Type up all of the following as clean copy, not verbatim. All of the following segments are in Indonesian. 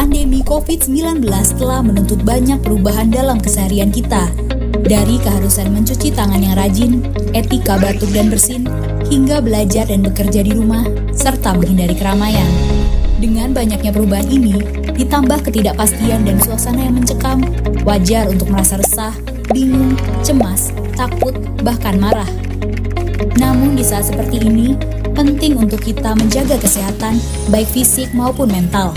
Pandemi COVID-19 telah menuntut banyak perubahan dalam keseharian kita. Dari keharusan mencuci tangan yang rajin, etika batuk dan bersin, hingga belajar dan bekerja di rumah, serta menghindari keramaian. Dengan banyaknya perubahan ini, ditambah ketidakpastian dan suasana yang mencekam, wajar untuk merasa resah, bingung, cemas, takut, bahkan marah. Namun di saat seperti ini, penting untuk kita menjaga kesehatan, baik fisik maupun mental.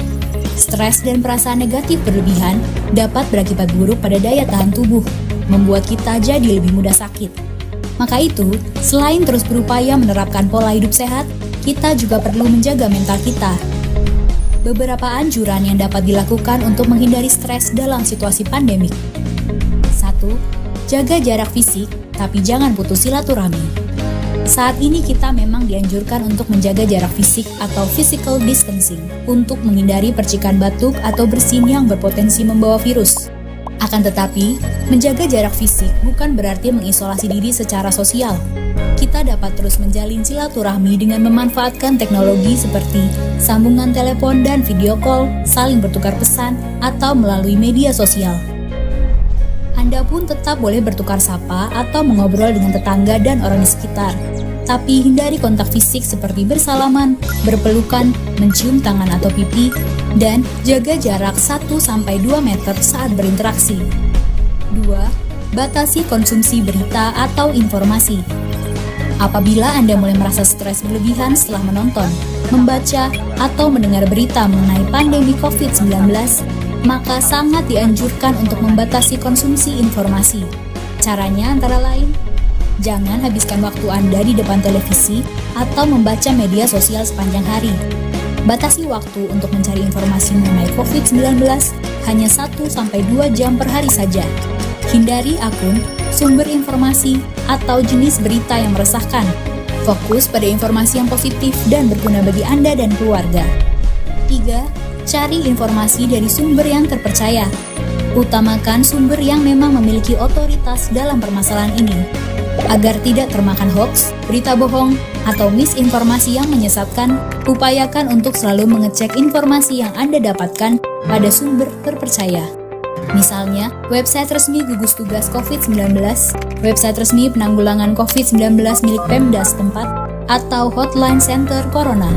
Stres dan perasaan negatif berlebihan dapat berakibat buruk pada daya tahan tubuh, membuat kita jadi lebih mudah sakit. Maka itu, selain terus berupaya menerapkan pola hidup sehat, kita juga perlu menjaga mental kita. Beberapa anjuran yang dapat dilakukan untuk menghindari stres dalam situasi pandemik. 1. Jaga jarak fisik, tapi jangan putus silaturahmi. Saat ini kita memang dianjurkan untuk menjaga jarak fisik atau physical distancing untuk menghindari percikan batuk atau bersin yang berpotensi membawa virus. Akan tetapi, menjaga jarak fisik bukan berarti mengisolasi diri secara sosial. Kita dapat terus menjalin silaturahmi dengan memanfaatkan teknologi seperti sambungan telepon dan video call, saling bertukar pesan, atau melalui media sosial. Anda pun tetap boleh bertukar sapa atau mengobrol dengan tetangga dan orang di sekitar. Tapi hindari kontak fisik seperti bersalaman, berpelukan, mencium tangan atau pipi, dan jaga jarak 1-2 meter saat berinteraksi. 2. Batasi konsumsi berita atau informasi. Apabila Anda mulai merasa stres berlebihan setelah menonton, membaca, atau mendengar berita mengenai pandemi COVID-19, maka sangat dianjurkan untuk membatasi konsumsi informasi. Caranya antara lain, jangan habiskan waktu Anda di depan televisi atau membaca media sosial sepanjang hari. Batasi waktu untuk mencari informasi mengenai COVID-19 hanya 1-2 jam per hari saja. Hindari akun, sumber informasi, atau jenis berita yang meresahkan. Fokus pada informasi yang positif dan berguna bagi Anda dan keluarga. 3. Cari informasi dari sumber yang terpercaya. Utamakan sumber yang memang memiliki otoritas dalam permasalahan ini. Agar tidak termakan hoaks, berita bohong, atau misinformasi yang menyesatkan, upayakan untuk selalu mengecek informasi yang Anda dapatkan pada sumber terpercaya. Misalnya, website resmi gugus tugas COVID-19, website resmi penanggulangan COVID-19 milik Pemda setempat, atau hotline center Corona.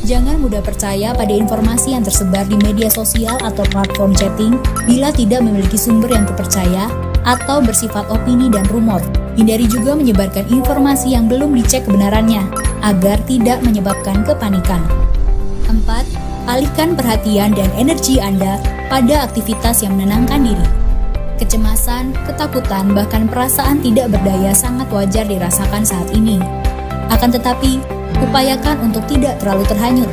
Jangan mudah percaya pada informasi yang tersebar di media sosial atau platform chatting bila tidak memiliki sumber yang terpercaya atau bersifat opini dan rumor. Hindari juga menyebarkan informasi yang belum dicek kebenarannya, agar tidak menyebabkan kepanikan. 4. Alihkan perhatian dan energi Anda pada aktivitas yang menenangkan diri. Kecemasan, ketakutan, bahkan perasaan tidak berdaya sangat wajar dirasakan saat ini. Akan tetapi, upayakan untuk tidak terlalu terhanyut.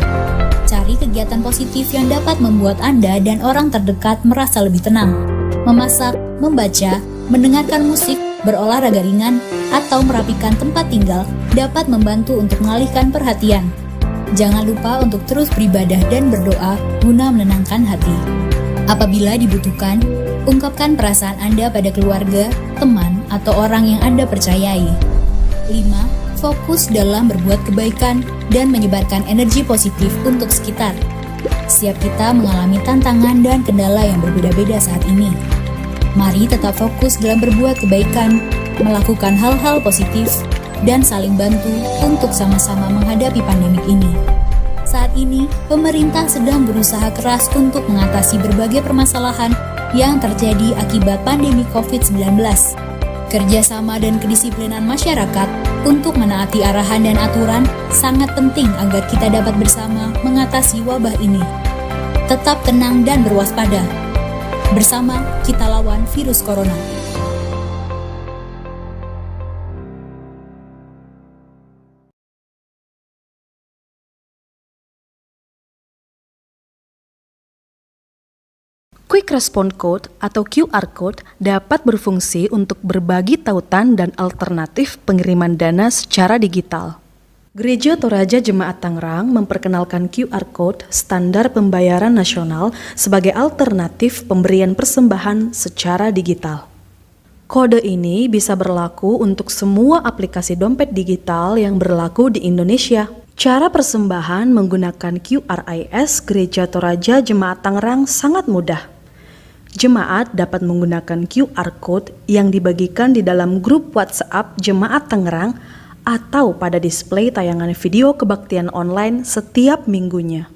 Cari kegiatan positif yang dapat membuat Anda dan orang terdekat merasa lebih tenang. Memasak, membaca, mendengarkan musik, berolahraga ringan, atau merapikan tempat tinggal dapat membantu untuk mengalihkan perhatian. Jangan lupa untuk terus beribadah dan berdoa guna menenangkan hati. Apabila dibutuhkan, ungkapkan perasaan Anda pada keluarga, teman, atau orang yang Anda percayai. 5. Fokus dalam berbuat kebaikan dan menyebarkan energi positif untuk sekitar. Setiap kita mengalami tantangan dan kendala yang berbeda-beda saat ini. Mari tetap fokus dalam berbuat kebaikan, melakukan hal-hal positif, dan saling bantu untuk sama-sama menghadapi pandemik ini. Saat ini, pemerintah sedang berusaha keras untuk mengatasi berbagai permasalahan yang terjadi akibat pandemi COVID-19. Kerjasama dan kedisiplinan masyarakat untuk menaati arahan dan aturan sangat penting agar kita dapat bersama mengatasi wabah ini. Tetap tenang dan berwaspada. Bersama, kita lawan virus corona. Quick Response Code atau QR Code dapat berfungsi untuk berbagi tautan dan alternatif pengiriman dana secara digital. Gereja Toraja Jemaat Tangerang memperkenalkan QR Code standar pembayaran nasional sebagai alternatif pemberian persembahan secara digital. Kode ini bisa berlaku untuk semua aplikasi dompet digital yang berlaku di Indonesia. Cara persembahan menggunakan QRIS Gereja Toraja Jemaat Tangerang sangat mudah. Jemaat dapat menggunakan QR Code yang dibagikan di dalam grup WhatsApp Jemaat Tangerang atau pada display tayangan video kebaktian online setiap minggunya.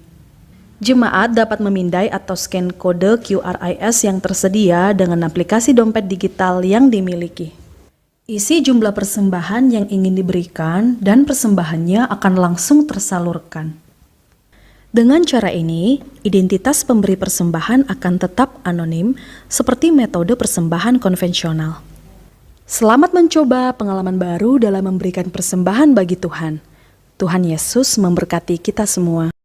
Jemaat dapat memindai atau scan kode QRIS yang tersedia dengan aplikasi dompet digital yang dimiliki. Isi jumlah persembahan yang ingin diberikan dan persembahannya akan langsung tersalurkan. Dengan cara ini, identitas pemberi persembahan akan tetap anonim seperti metode persembahan konvensional. Selamat mencoba pengalaman baru dalam memberikan persembahan bagi Tuhan. Tuhan Yesus memberkati kita semua.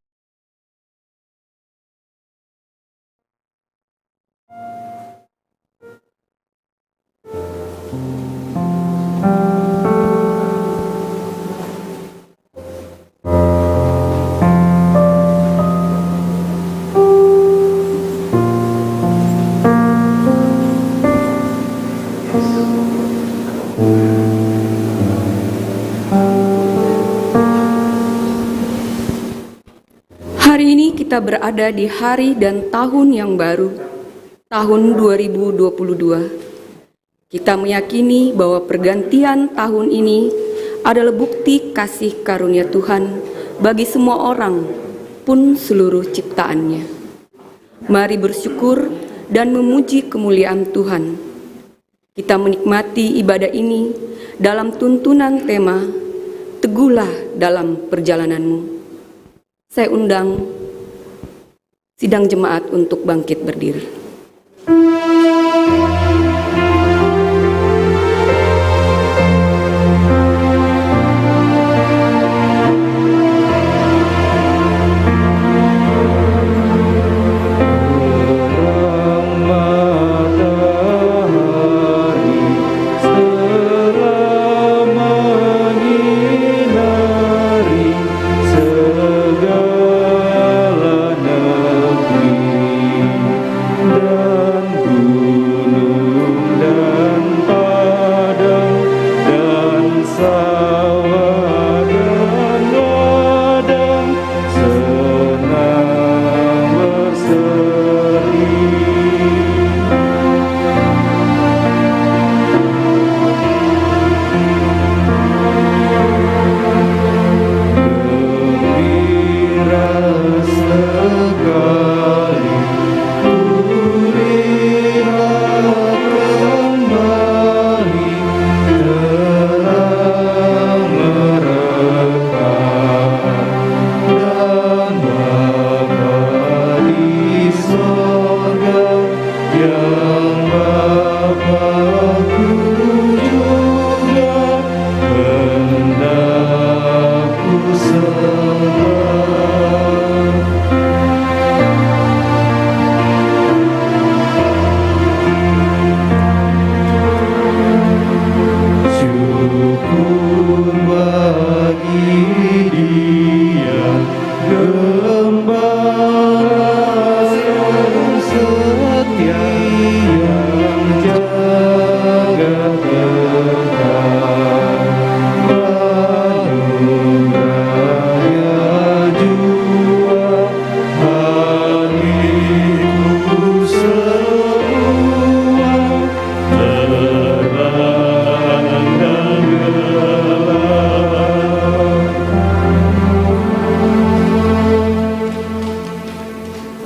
Hari ini kita berada di hari dan tahun yang baru, tahun 2022. Kita meyakini bahwa pergantian tahun ini adalah bukti kasih karunia Tuhan bagi semua orang, pun seluruh ciptaannya. Mari bersyukur dan memuji kemuliaan Tuhan. Kita menikmati ibadah ini dalam tuntunan tema, Teguhlah dalam perjalananmu. Saya undang sidang jemaat untuk bangkit berdiri.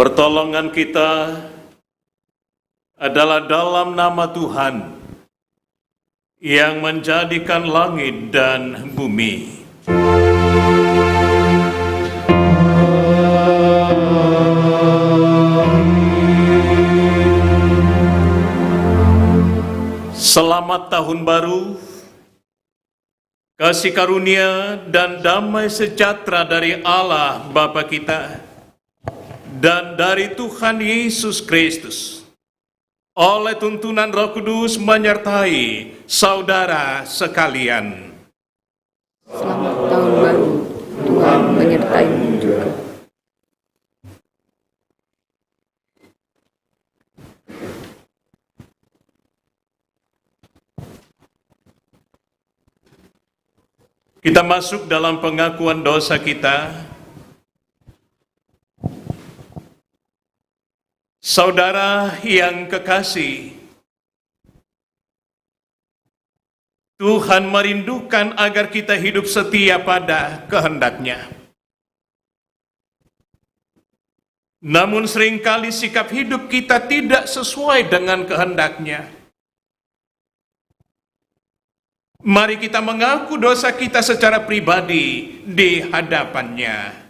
Pertolongan kita adalah dalam nama Tuhan yang menjadikan langit dan bumi. Selamat tahun baru, kasih karunia dan damai sejahtera dari Allah Bapa kita dan dari Tuhan Yesus Kristus, oleh tuntunan Roh Kudus menyertai saudara sekalian. Selamat tahun baru, Tuhan menyertai-mu juga. Kita masuk dalam pengakuan dosa kita. Saudara yang kekasih, Tuhan merindukan agar kita hidup setia pada kehendak-Nya. Namun seringkali sikap hidup kita tidak sesuai dengan kehendak-Nya. Mari kita mengaku dosa kita secara pribadi di hadapan-Nya.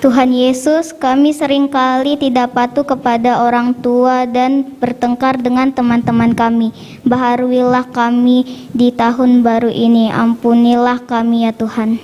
Tuhan Yesus, kami seringkali tidak patuh kepada orang tua dan bertengkar dengan teman-teman kami. Baharuilah kami di tahun baru ini, ampunilah kami ya Tuhan.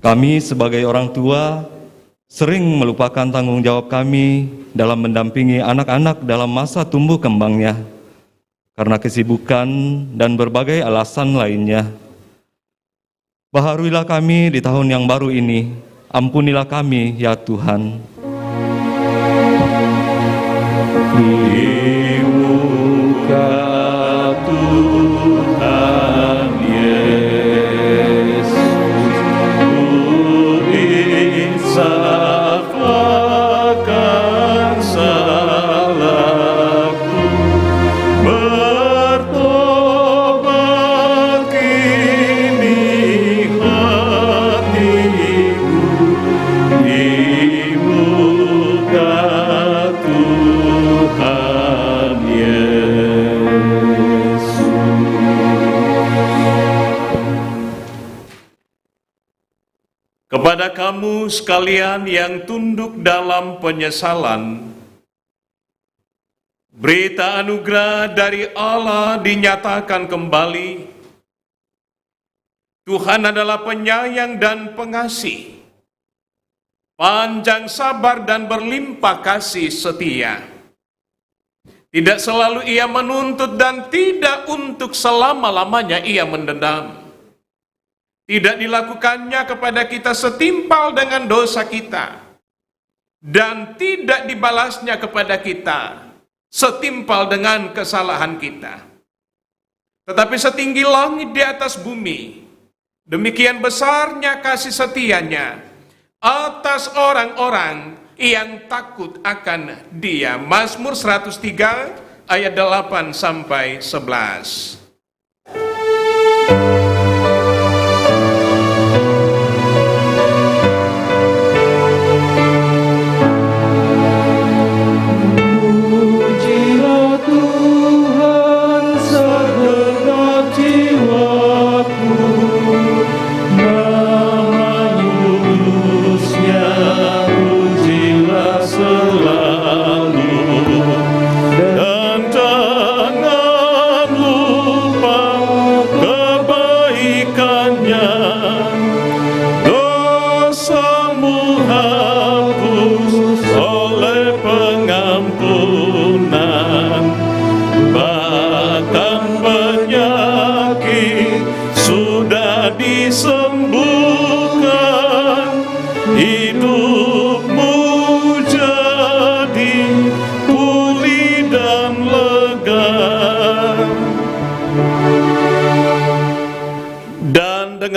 Kami sebagai orang tua sering melupakan tanggung jawab kami dalam mendampingi anak-anak dalam masa tumbuh kembangnya karena kesibukan dan berbagai alasan lainnya. Baharuilah kami di tahun yang baru ini, ampunilah kami ya Tuhan. Di muka Tuhan Yesus, akan salahku, bertobat kini hatiku di muka Tuhan Yesus. Kepada kamu sekalian yang tunduk dalam penyesalan, berita anugerah dari Allah dinyatakan kembali. Tuhan adalah penyayang dan pengasih, panjang sabar dan berlimpah kasih setia. Tidak selalu Ia menuntut dan tidak untuk selama-lamanya Ia mendendam. Tidak dilakukannya kepada kita setimpal dengan dosa kita, dan tidak dibalasnya kepada kita setimpal dengan kesalahan kita. Tetapi setinggi langit di atas bumi, demikian besarnya kasih setianya atas orang-orang yang takut akan Dia. Mazmur 103 ayat 8 sampai 11. Dan tangan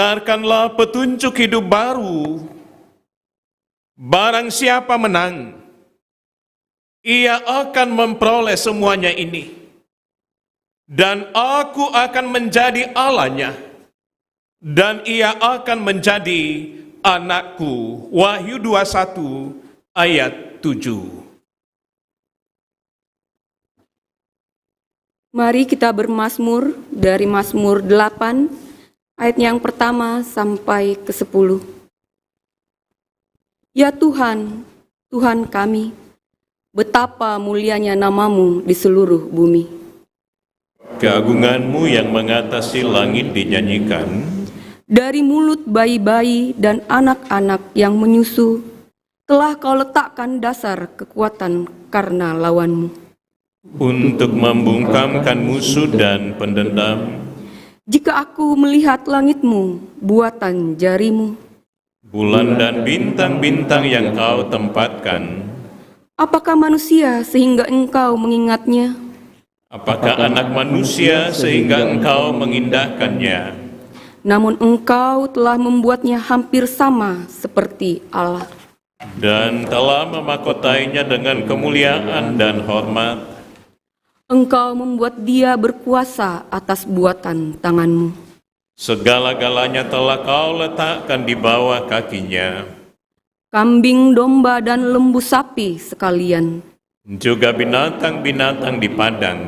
dengarkanlah petunjuk hidup baru. Barang siapa menang, ia akan memperoleh semuanya ini. Dan aku akan menjadi Allahnya, dan ia akan menjadi anakku. Wahyu 21 ayat 7. Mari kita bermazmur dari Mazmur 8, ayat yang pertama sampai ke-10. Ya Tuhan, Tuhan kami, betapa mulianya namamu di seluruh bumi. Keagunganmu yang mengatasi langit dinyanyikan. Dari mulut bayi-bayi dan anak-anak yang menyusu, telah kau letakkan dasar kekuatan karena lawanmu. Untuk membungkamkan musuh dan pendendam. Jika aku melihat langitmu, buatan jarimu, Bulan dan bintang-bintang yang kau tempatkan. apakah manusia sehingga engkau mengingatnya? Apakah anak manusia sehingga engkau mengindahkannya? Namun engkau telah membuatnya hampir sama seperti Allah. Dan telah memakotainya dengan kemuliaan dan hormat. Engkau membuat dia berkuasa atas buatan tanganmu. Segala-galanya telah kau letakkan di bawah kakinya. Kambing, domba, dan lembu sapi sekalian, Juga binatang-binatang di padang.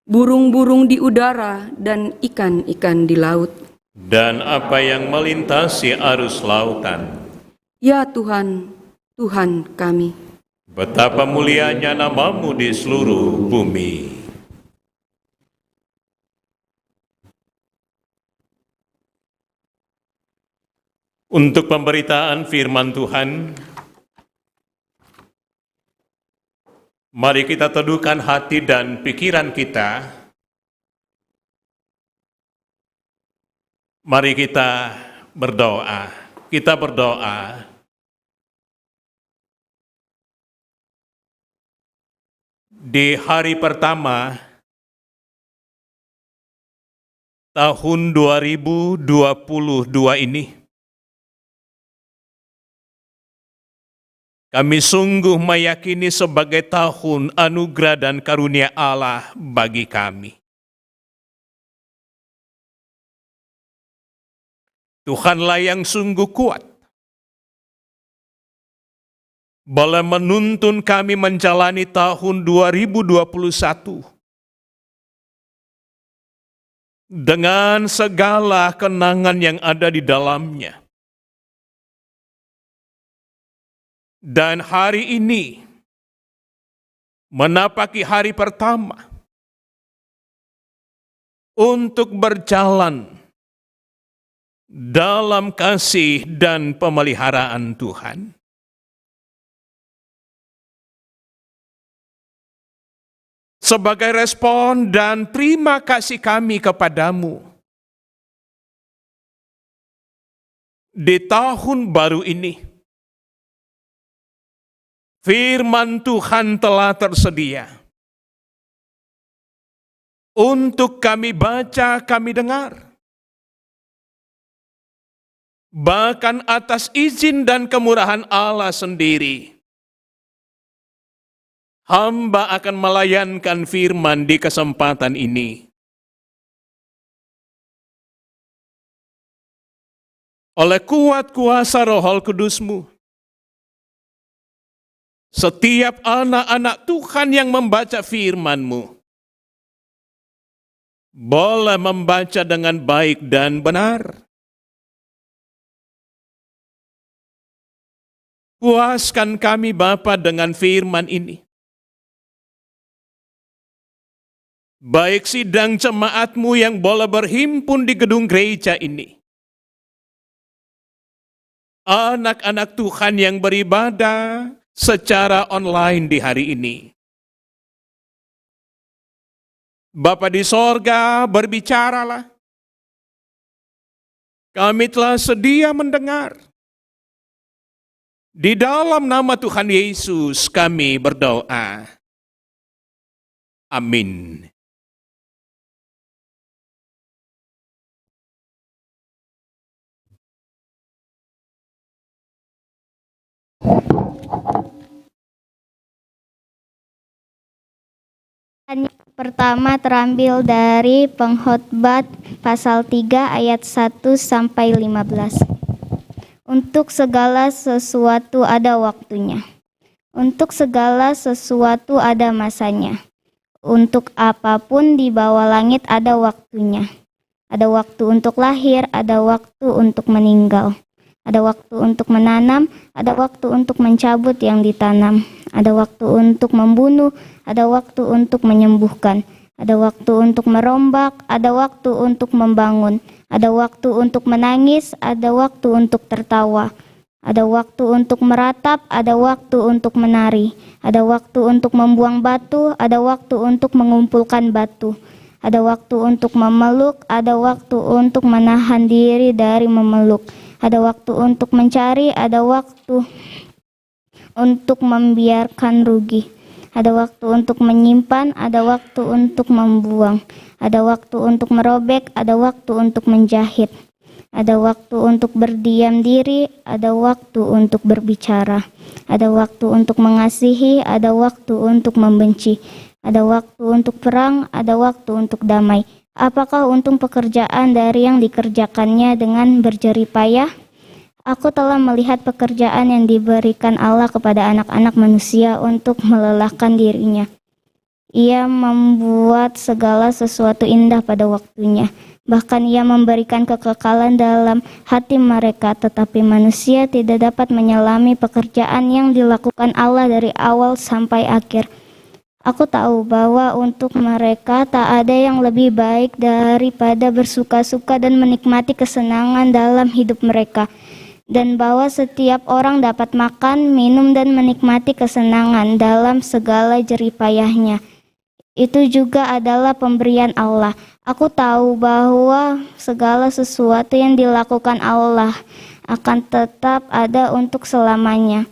burung-burung di udara, dan ikan-ikan di laut. Dan apa yang melintasi arus lautan. Ya Tuhan, Tuhan kami. Betapa mulianya namamu di seluruh bumi. Untuk pemberitaan firman Tuhan, mari kita teduhkan hati dan pikiran kita. Mari kita berdoa. Kita berdoa. Di hari pertama tahun 2022 ini, kami sungguh meyakini sebagai tahun anugerah dan karunia Allah bagi kami. Tuhanlah yang sungguh kuat, boleh menuntun kami menjalani tahun 2021 dengan segala kenangan yang ada di dalamnya. Dan hari ini menapaki hari pertama untuk berjalan dalam kasih dan pemeliharaan Tuhan. Sebagai respon dan terima kasih kami kepadamu, di tahun baru ini, firman Tuhan telah tersedia untuk kami baca, kami dengar. Bahkan atas izin dan kemurahan Allah sendiri, hamba akan melayankan firman di kesempatan ini. Oleh kuat kuasa Roh Kudus-Mu, setiap anak-anak Tuhan yang membaca firman-Mu boleh membaca dengan baik dan benar. Puaskan kami Bapa dengan firman ini. Baik sidang jemaat-Mu yang boleh berhimpun di gedung gereja ini, anak-anak Tuhan yang beribadah secara online di hari ini. Bapa di sorga, berbicaralah. Kami telah sedia mendengar. Di dalam nama Tuhan Yesus kami berdoa. Amin. pertama terambil dari Pengkhotbah pasal 3 ayat 1 sampai 15. Untuk segala sesuatu ada waktunya. Untuk segala sesuatu ada masanya. Untuk apapun di bawah langit ada waktunya. Ada waktu untuk lahir, ada waktu untuk meninggal. Ada waktu untuk menanam, ada waktu untuk mencabut yang ditanam. Ada waktu untuk membunuh, ada waktu untuk menyembuhkan. Ada waktu untuk merombak, ada waktu untuk membangun. Ada waktu untuk menangis, ada waktu untuk tertawa. Ada waktu untuk meratap, ada waktu untuk menari. Ada waktu untuk membuang batu, ada waktu untuk mengumpulkan batu. Ada waktu untuk memeluk, ada waktu untuk menahan diri dari memeluk. Ada waktu untuk mencari, ada waktu untuk membiarkan rugi. Ada waktu untuk menyimpan, ada waktu untuk membuang. Ada waktu untuk merobek, ada waktu untuk menjahit. Ada waktu untuk berdiam diri, ada waktu untuk berbicara. Ada waktu untuk mengasihi, ada waktu untuk membenci. Ada waktu untuk perang, ada waktu untuk damai. Apakah untung pekerjaan dari yang dikerjakannya dengan berjerih payah? Aku telah melihat pekerjaan yang diberikan Allah kepada anak-anak manusia untuk melelahkan dirinya. Ia membuat segala sesuatu indah pada waktunya. Bahkan ia memberikan kekekalan dalam hati mereka, tetapi manusia tidak dapat menyelami pekerjaan yang dilakukan Allah dari awal sampai akhir. Aku tahu bahwa untuk mereka tak ada yang lebih baik daripada bersuka-suka dan menikmati kesenangan dalam hidup mereka, dan bahwa setiap orang dapat makan, minum, dan menikmati kesenangan dalam segala jerih payahnya. Itu juga adalah pemberian Allah. Aku tahu bahwa segala sesuatu yang dilakukan Allah akan tetap ada untuk selamanya.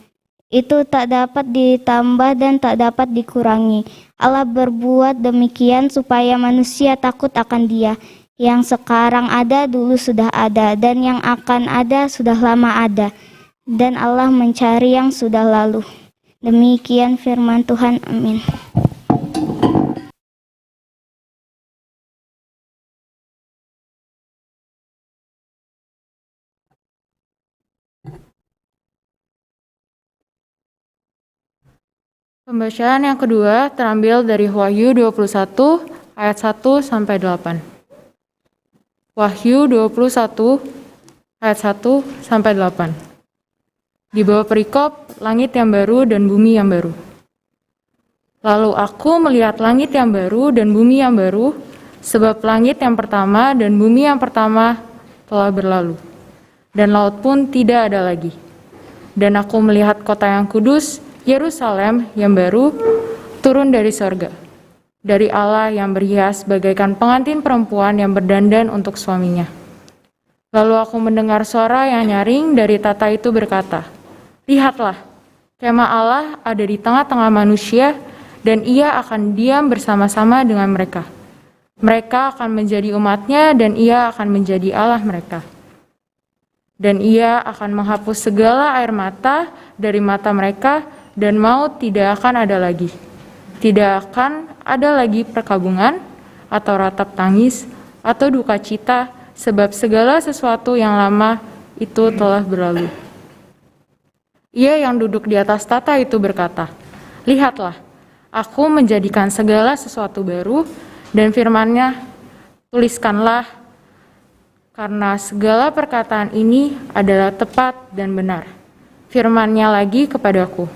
Itu tak dapat ditambah dan tak dapat dikurangi. Allah berbuat demikian supaya manusia takut akan Dia. Yang sekarang ada dulu sudah ada, dan yang akan ada sudah lama ada. Dan Allah mencari yang sudah lalu. Demikian firman Tuhan. Amin. Pembacaan yang kedua terambil dari Wahyu 21 ayat 1 sampai 8. Wahyu 21 ayat 1 sampai 8. Di bawah perikop langit yang baru dan bumi yang baru. Lalu aku melihat langit yang baru dan bumi yang baru, sebab langit yang pertama dan bumi yang pertama telah berlalu, dan laut pun tidak ada lagi. Dan aku melihat kota yang kudus, Yerusalem yang baru, turun dari sorga, dari Allah yang berhias bagaikan pengantin perempuan yang berdandan untuk suaminya. Lalu aku mendengar suara yang nyaring dari tata itu berkata, "Lihatlah, kemah Allah ada di tengah-tengah manusia, dan Ia akan diam bersama-sama dengan mereka. Mereka akan menjadi umat-Nya, dan Ia akan menjadi Allah mereka. Dan Ia akan menghapus segala air mata dari mata mereka, dan maut tidak akan ada lagi. Tidak akan ada lagi perkabungan, atau ratap tangis, atau duka cita, sebab segala sesuatu yang lama itu telah berlalu." Ia yang duduk di atas tata itu berkata, "Lihatlah, aku menjadikan segala sesuatu baru," dan firman-Nya, "Tuliskanlah, karena segala perkataan ini adalah tepat dan benar." Firman-Nya lagi kepadaku,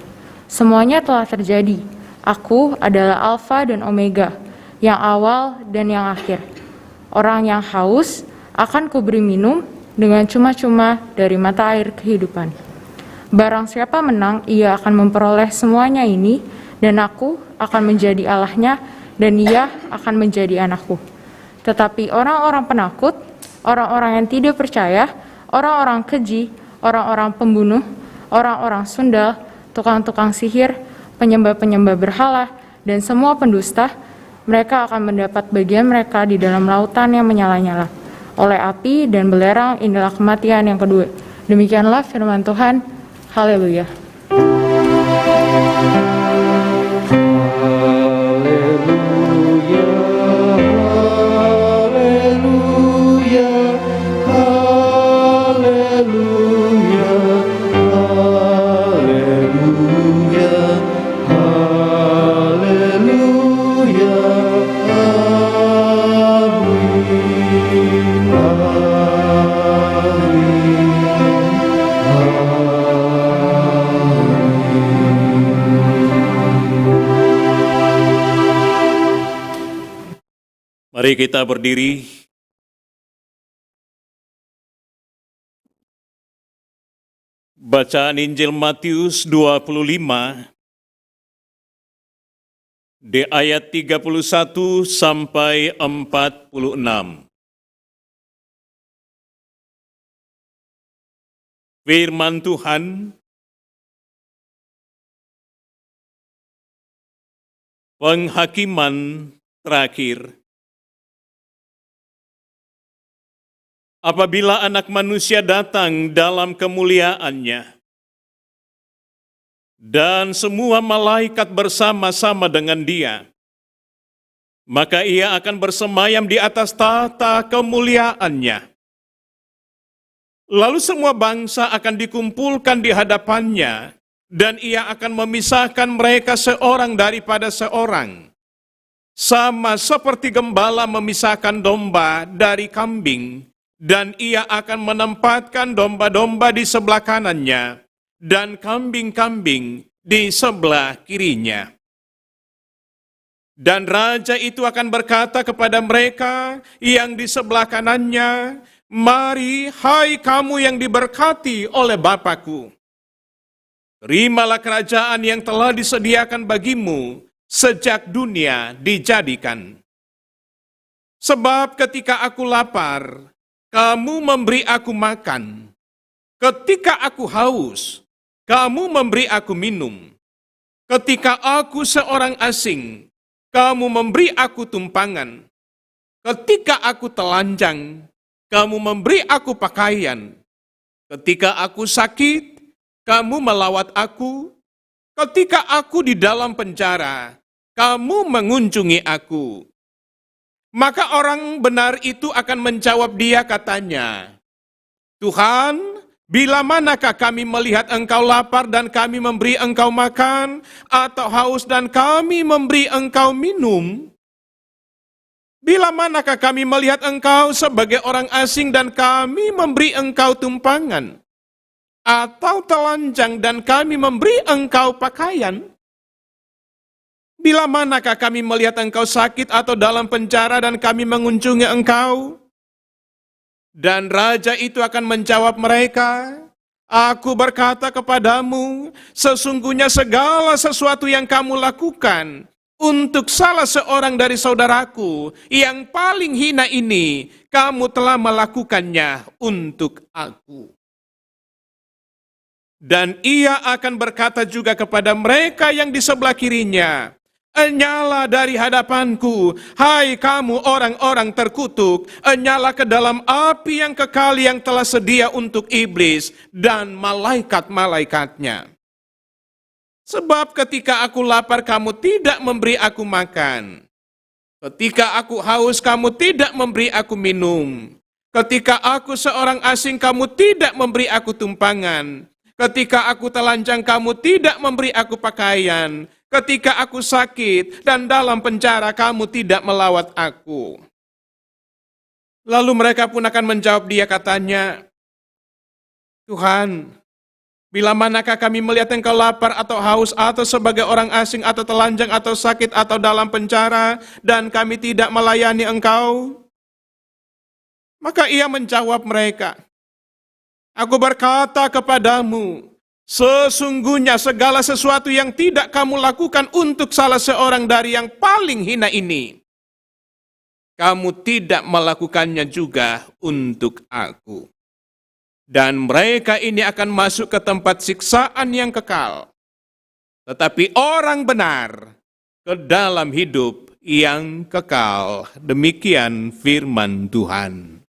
"Semuanya telah terjadi. Aku adalah Alfa dan Omega, yang awal dan yang akhir. Orang yang haus akan kuberi minum dengan cuma-cuma dari mata air kehidupan. Barang siapa menang, ia akan memperoleh semuanya ini, dan aku akan menjadi Allahnya, dan ia akan menjadi anakku. Tetapi orang-orang penakut, orang-orang yang tidak percaya, orang-orang keji, orang-orang pembunuh, orang-orang sundal, tukang-tukang sihir, penyembah-penyembah berhala, dan semua pendusta, mereka akan mendapat bagian mereka di dalam lautan yang menyala-nyala. Oleh api dan belerang, inilah kematian yang kedua." Demikianlah firman Tuhan. Haleluya. Haleluya. Mari kita berdiri. Bacaan Injil Matius 25 di ayat 31 sampai 46. Firman Tuhan, penghakiman terakhir. Apabila Anak Manusia datang dalam kemuliaannya, dan semua malaikat bersama-sama dengan Dia, maka Ia akan bersemayam di atas tahta kemuliaannya. Lalu semua bangsa akan dikumpulkan di hadapannya, dan Ia akan memisahkan mereka seorang daripada seorang, sama seperti gembala memisahkan domba dari kambing, dan Ia akan menempatkan domba-domba di sebelah kanannya, dan kambing-kambing di sebelah kirinya. Dan raja itu akan berkata kepada mereka yang di sebelah kanannya, "Mari, hai kamu yang diberkati oleh Bapa-Ku, terimalah kerajaan yang telah disediakan bagimu sejak dunia dijadikan. Sebab ketika aku lapar, kamu memberi aku makan. Ketika aku haus, kamu memberi aku minum. Ketika aku seorang asing, kamu memberi aku tumpangan. Ketika aku telanjang, kamu memberi aku pakaian. Ketika aku sakit, kamu melawat aku. Ketika aku di dalam penjara, kamu mengunjungi aku." Maka orang benar itu akan menjawab dia katanya, "Tuhan, bila manakah kami melihat engkau lapar dan kami memberi engkau makan, atau haus dan kami memberi engkau minum? Bila manakah kami melihat engkau sebagai orang asing dan kami memberi engkau tumpangan, atau telanjang dan kami memberi engkau pakaian? Bila manakah kami melihat engkau sakit atau dalam penjara dan kami mengunjungi engkau?" Dan raja itu akan menjawab mereka, "Aku berkata kepadamu, sesungguhnya segala sesuatu yang kamu lakukan untuk salah seorang dari saudaraku yang paling hina ini, kamu telah melakukannya untuk aku." Dan ia akan berkata juga kepada mereka yang di sebelah kirinya, "Enyala dari hadapanku, hai kamu orang-orang terkutuk, enyala ke dalam api yang kekal yang telah sedia untuk iblis dan malaikat-malaikatnya. Sebab ketika aku lapar, kamu tidak memberi aku makan. Ketika aku haus, kamu tidak memberi aku minum. Ketika aku seorang asing, kamu tidak memberi aku tumpangan. Ketika aku telanjang, kamu tidak memberi aku pakaian. Ketika aku sakit dan dalam penjara, kamu tidak melawat aku." Lalu mereka pun akan menjawab dia katanya, "Tuhan, bila manakah kami melihat engkau lapar atau haus atau sebagai orang asing atau telanjang atau sakit atau dalam penjara dan kami tidak melayani engkau?" Maka ia menjawab mereka, "Aku berkata kepadamu, sesungguhnya segala sesuatu yang tidak kamu lakukan untuk salah seorang dari yang paling hina ini, kamu tidak melakukannya juga untuk aku." Dan mereka ini akan masuk ke tempat siksaan yang kekal, tetapi orang benar ke dalam hidup yang kekal. Demikian firman Tuhan.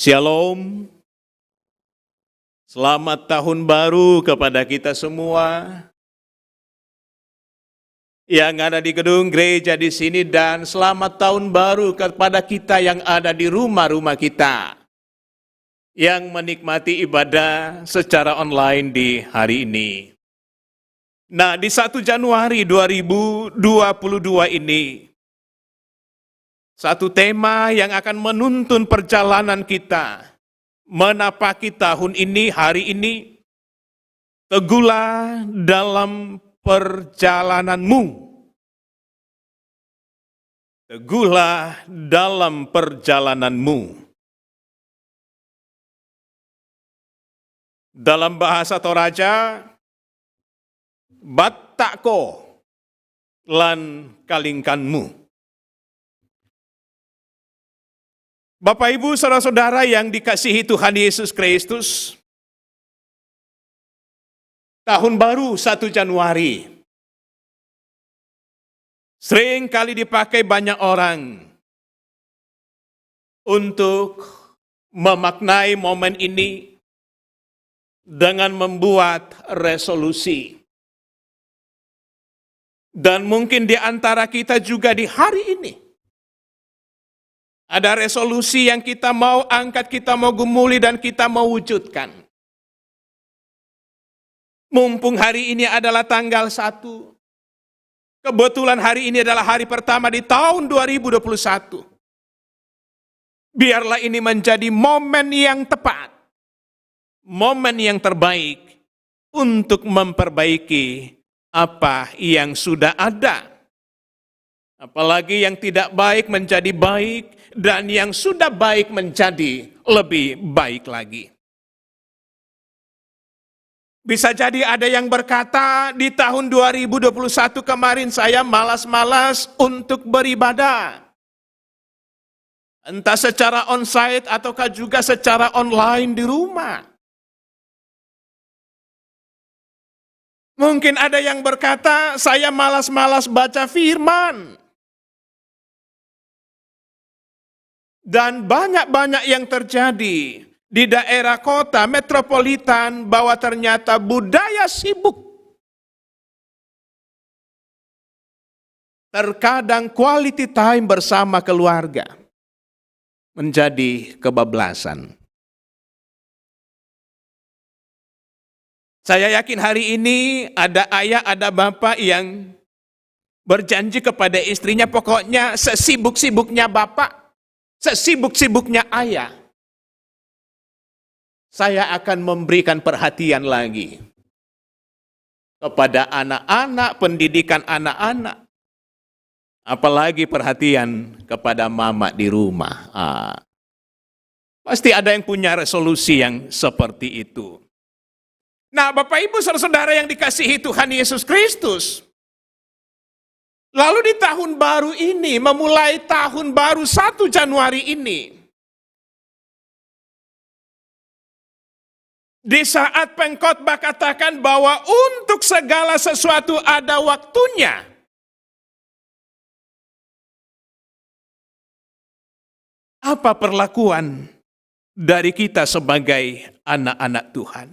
Shalom, selamat tahun baru kepada kita semua. yang ada di gedung gereja di sini, dan selamat tahun baru kepada kita yang ada di rumah-rumah kita yang menikmati ibadah secara online di hari ini. Nah, di 1 Januari 2022 ini, satu tema yang akan menuntun perjalanan kita menapaki tahun ini, hari ini, teguhlah dalam perjalananmu. Teguhlah dalam perjalananmu. Dalam bahasa Toraja, batakko lan kalingkanmu. Bapak, Ibu, saudara-saudara yang dikasihi Tuhan Yesus Kristus, tahun baru 1 Januari sering kali dipakai banyak orang untuk memaknai momen ini dengan membuat resolusi. Dan mungkin di antara kita juga di hari ini ada resolusi yang kita mau angkat, kita mau gumuli, dan kita mau wujudkan. Mumpung hari ini adalah tanggal 1, kebetulan hari ini adalah hari pertama di tahun 2021. Biarlah ini menjadi momen yang tepat, momen yang terbaik untuk memperbaiki apa yang sudah ada. Apalagi yang tidak baik menjadi baik, dan yang sudah baik menjadi lebih baik lagi. Bisa jadi ada yang berkata, di tahun 2021 kemarin saya malas-malas untuk beribadah. Entah secara onsite ataukah juga secara online di rumah. Mungkin ada yang berkata, saya malas-malas baca firman. Dan banyak-banyak yang terjadi di daerah kota metropolitan bahwa ternyata budaya sibuk. Terkadang quality time bersama keluarga menjadi kebablasan. Saya yakin hari ini ada ayah, ada bapak yang berjanji kepada istrinya, pokoknya sesibuk-sibuknya bapak, sesibuk-sibuknya ayah, saya akan memberikan perhatian lagi kepada anak-anak, pendidikan anak-anak. Apalagi perhatian kepada mama di rumah. Pasti ada yang punya resolusi yang seperti itu. Nah, Bapak Ibu saudara-saudara yang dikasihi Tuhan Yesus Kristus, lalu di tahun baru ini, memulai tahun baru 1 Januari ini, di saat pengkhotbah katakan bahwa untuk segala sesuatu ada waktunya. Apa perlakuan dari kita sebagai anak-anak Tuhan?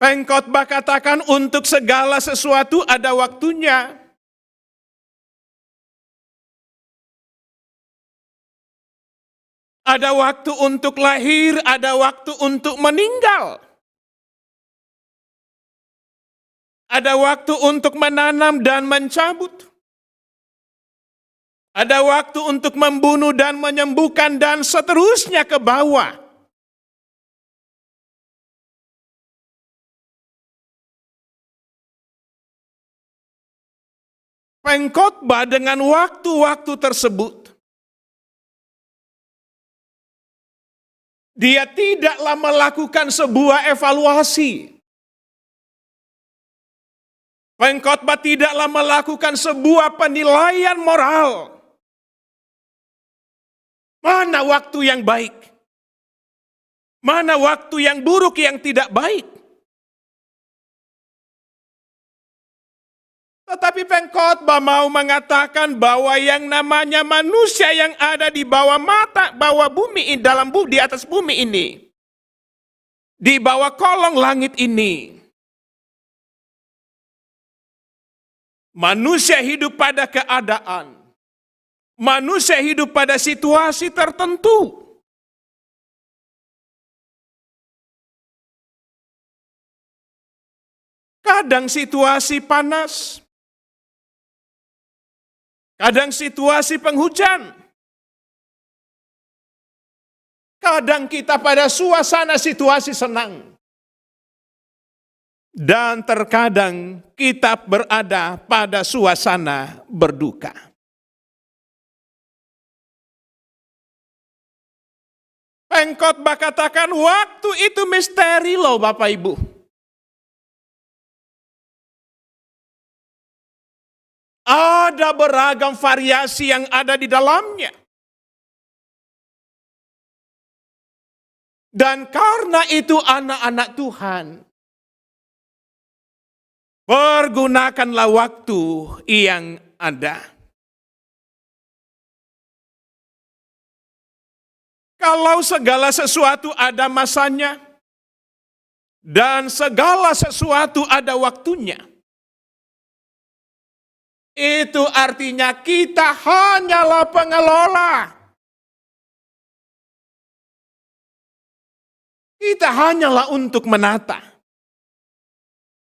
Pengkhotbah katakan untuk segala sesuatu ada waktunya. Ada waktu untuk lahir, ada waktu untuk meninggal. Ada waktu untuk menanam dan mencabut. Ada waktu untuk membunuh dan menyembuhkan dan seterusnya ke bawah. Pengkhotbah dengan waktu-waktu tersebut, dia tidaklah melakukan sebuah evaluasi. Pengkhotbah tidaklah melakukan sebuah penilaian moral. Mana waktu yang baik? Mana waktu yang buruk, yang tidak baik? Tetapi pengkhotbah mau mengatakan bahwa yang namanya manusia yang ada di bawah mata, bawah bumi, di atas bumi ini, Di bawah kolong langit ini, manusia hidup pada keadaan, manusia hidup pada situasi tertentu. Kadang situasi panas, kadang situasi penghujan, kadang kita pada suasana situasi senang, dan terkadang kita berada pada suasana berduka. Pengkhotbah katakan waktu itu misteri loh Bapak Ibu. Ada beragam variasi yang ada di dalamnya. Dan karena itu anak-anak Tuhan, pergunakanlah waktu yang ada. Kalau segala sesuatu ada masanya, dan segala sesuatu ada waktunya, itu artinya kita hanyalah pengelola. Kita hanyalah untuk menata.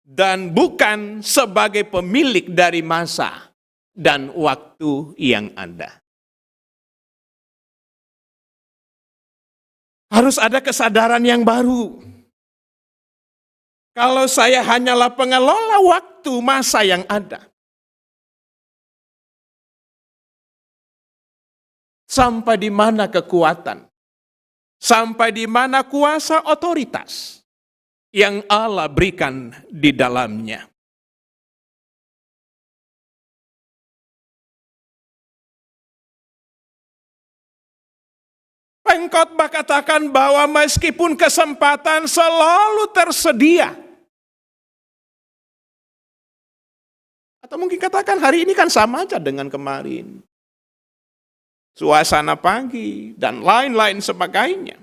Dan bukan sebagai pemilik dari masa dan waktu yang ada. Harus ada kesadaran yang baru. Kalau saya hanyalah pengelola waktu masa yang ada, sampai di mana kekuatan, sampai di mana kuasa otoritas yang Allah berikan di dalamnya. Pengkhotbah katakan bahwa meskipun kesempatan selalu tersedia, atau mungkin katakan hari ini kan sama aja dengan kemarin, suasana pagi, dan lain-lain sebagainya.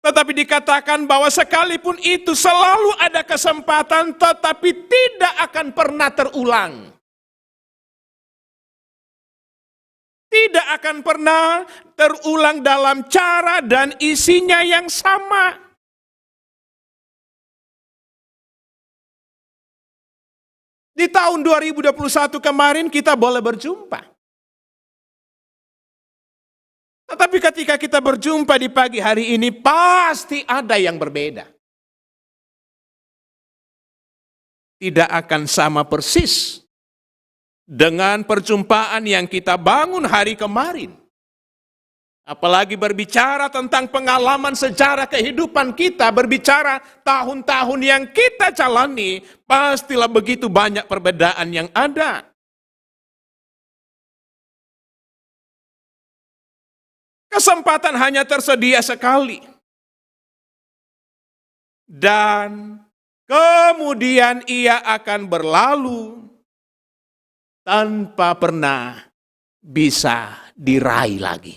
Tetapi dikatakan bahwa sekalipun itu selalu ada kesempatan, tetapi tidak akan pernah terulang. Tidak akan pernah terulang dalam cara dan isinya yang sama. Di tahun 2021 kemarin kita boleh berjumpa. Tetapi ketika kita berjumpa di pagi hari ini, pasti ada yang berbeda. Tidak akan sama persis dengan perjumpaan yang kita bangun hari kemarin. Apalagi berbicara tentang pengalaman sejarah kehidupan kita, berbicara tahun-tahun yang kita jalani, pastilah begitu banyak perbedaan yang ada. Kesempatan hanya tersedia sekali. Dan kemudian ia akan berlalu tanpa pernah bisa diraih lagi.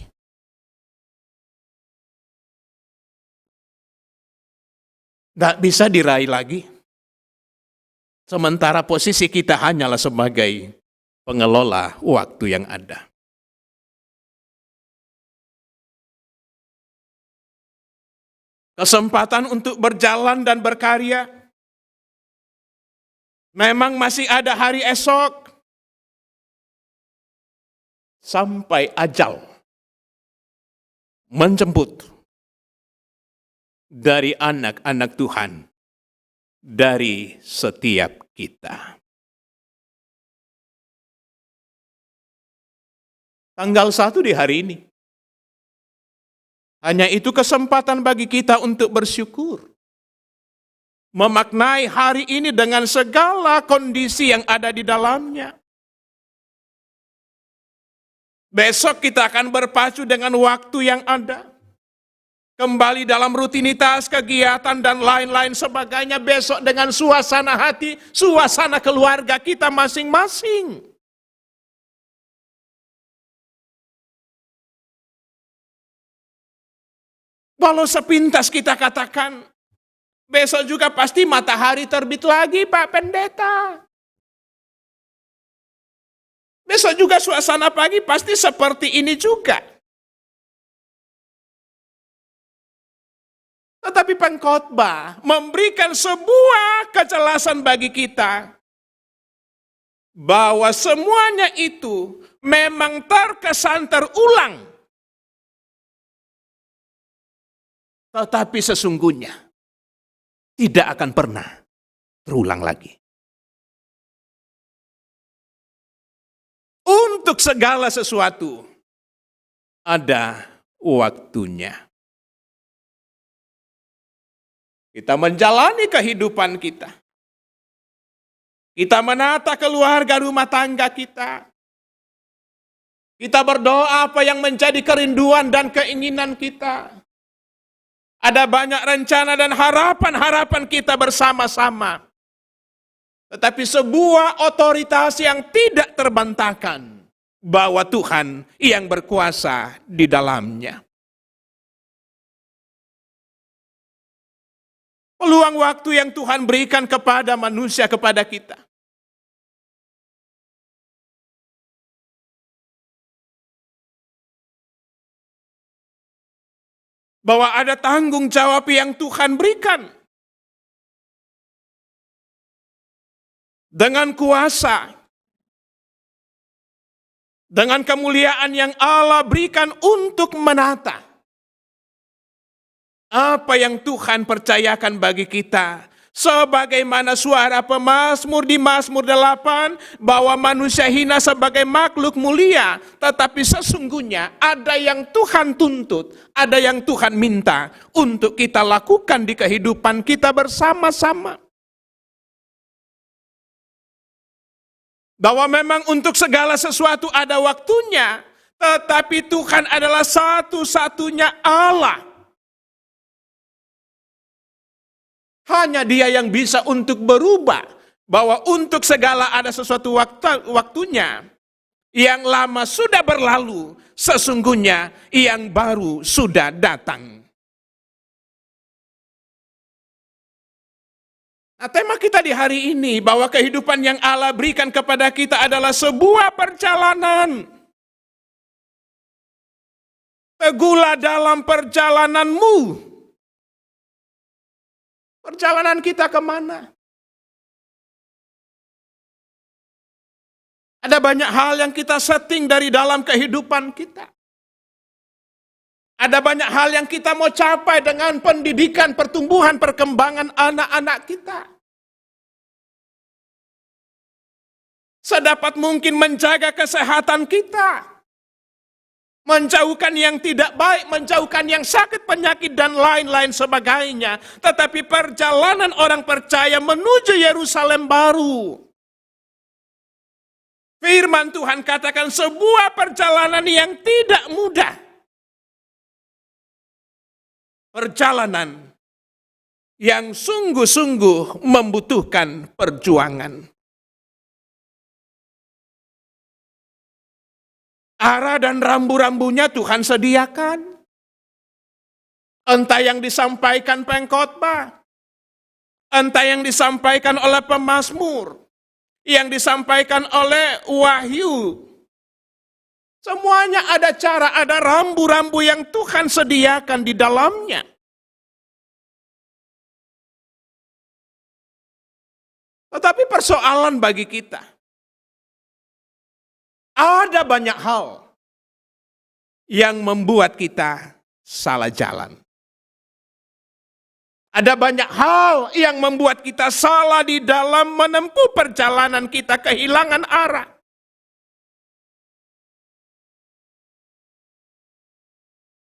Nggak bisa diraih lagi. Sementara posisi kita hanyalah sebagai pengelola waktu yang ada. Kesempatan untuk berjalan dan berkarya. Memang masih ada hari esok. Sampai ajal menjemput dari anak-anak Tuhan, dari setiap kita. Tanggal 1 di hari ini. Hanya itu kesempatan bagi kita untuk bersyukur. Memaknai hari ini dengan segala kondisi yang ada di dalamnya. Besok kita akan berpacu dengan waktu yang ada. Kembali dalam rutinitas, kegiatan, dan lain-lain sebagainya. Besok dengan suasana hati, suasana keluarga kita masing-masing. Walau sepintas kita katakan, besok juga pasti matahari terbit lagi, Pak Pendeta. Besok juga suasana pagi pasti seperti ini juga. Tetapi pengkhotbah memberikan sebuah kejelasan bagi kita bahwa semuanya itu memang terkesan terulang. Tetapi sesungguhnya tidak akan pernah terulang lagi. Untuk segala sesuatu ada waktunya. Kita menjalani kehidupan kita. Kita menata keluarga rumah tangga kita. Kita berdoa apa yang menjadi kerinduan dan keinginan kita. Ada banyak rencana dan harapan-harapan kita bersama-sama. Tetapi sebuah otoritas yang tidak terbantahkan bahwa Tuhan yang berkuasa di dalamnya. Peluang waktu yang Tuhan berikan kepada manusia, kepada kita. Bahwa ada tanggung jawab yang Tuhan berikan. Dengan kuasa. Dengan kemuliaan yang Allah berikan untuk menata. Apa yang Tuhan percayakan bagi kita. Sebagaimana suara pemazmur di Mazmur 8, bahwa manusia hina sebagai makhluk mulia, tetapi sesungguhnya ada yang Tuhan tuntut, ada yang Tuhan minta untuk kita lakukan di kehidupan kita bersama-sama. Bahwa memang untuk segala sesuatu ada waktunya, tetapi Tuhan adalah satu-satunya Allah. Hanya Dia yang bisa untuk berubah. Bahwa untuk segala ada sesuatu waktunya. Yang lama sudah berlalu. Sesungguhnya yang baru sudah datang. Nah, tema kita di hari ini bahwa kehidupan yang Allah berikan kepada kita adalah sebuah perjalanan. Teguhlah dalam perjalananmu. Perjalanan kita kemana? Ada banyak hal yang kita setting dari dalam kehidupan kita. Ada banyak hal yang kita mau capai dengan pendidikan, pertumbuhan, perkembangan anak-anak kita. Sedapat mungkin menjaga kesehatan kita. Menjauhkan yang tidak baik, menjauhkan yang sakit, penyakit, dan lain-lain sebagainya. Tetapi perjalanan orang percaya menuju Yerusalem baru. Firman Tuhan katakan sebuah perjalanan yang tidak mudah. Perjalanan yang sungguh-sungguh membutuhkan perjuangan. Arah dan rambu-rambunya Tuhan sediakan. Entah yang disampaikan pengkhotbah, entah yang disampaikan oleh pemazmur, yang disampaikan oleh Wahyu. Semuanya ada cara, ada rambu-rambu yang Tuhan sediakan di dalamnya. Tetapi persoalan bagi kita, ada banyak hal yang membuat kita salah jalan. Ada banyak hal yang membuat kita salah di dalam menempuh perjalanan kita, kehilangan arah.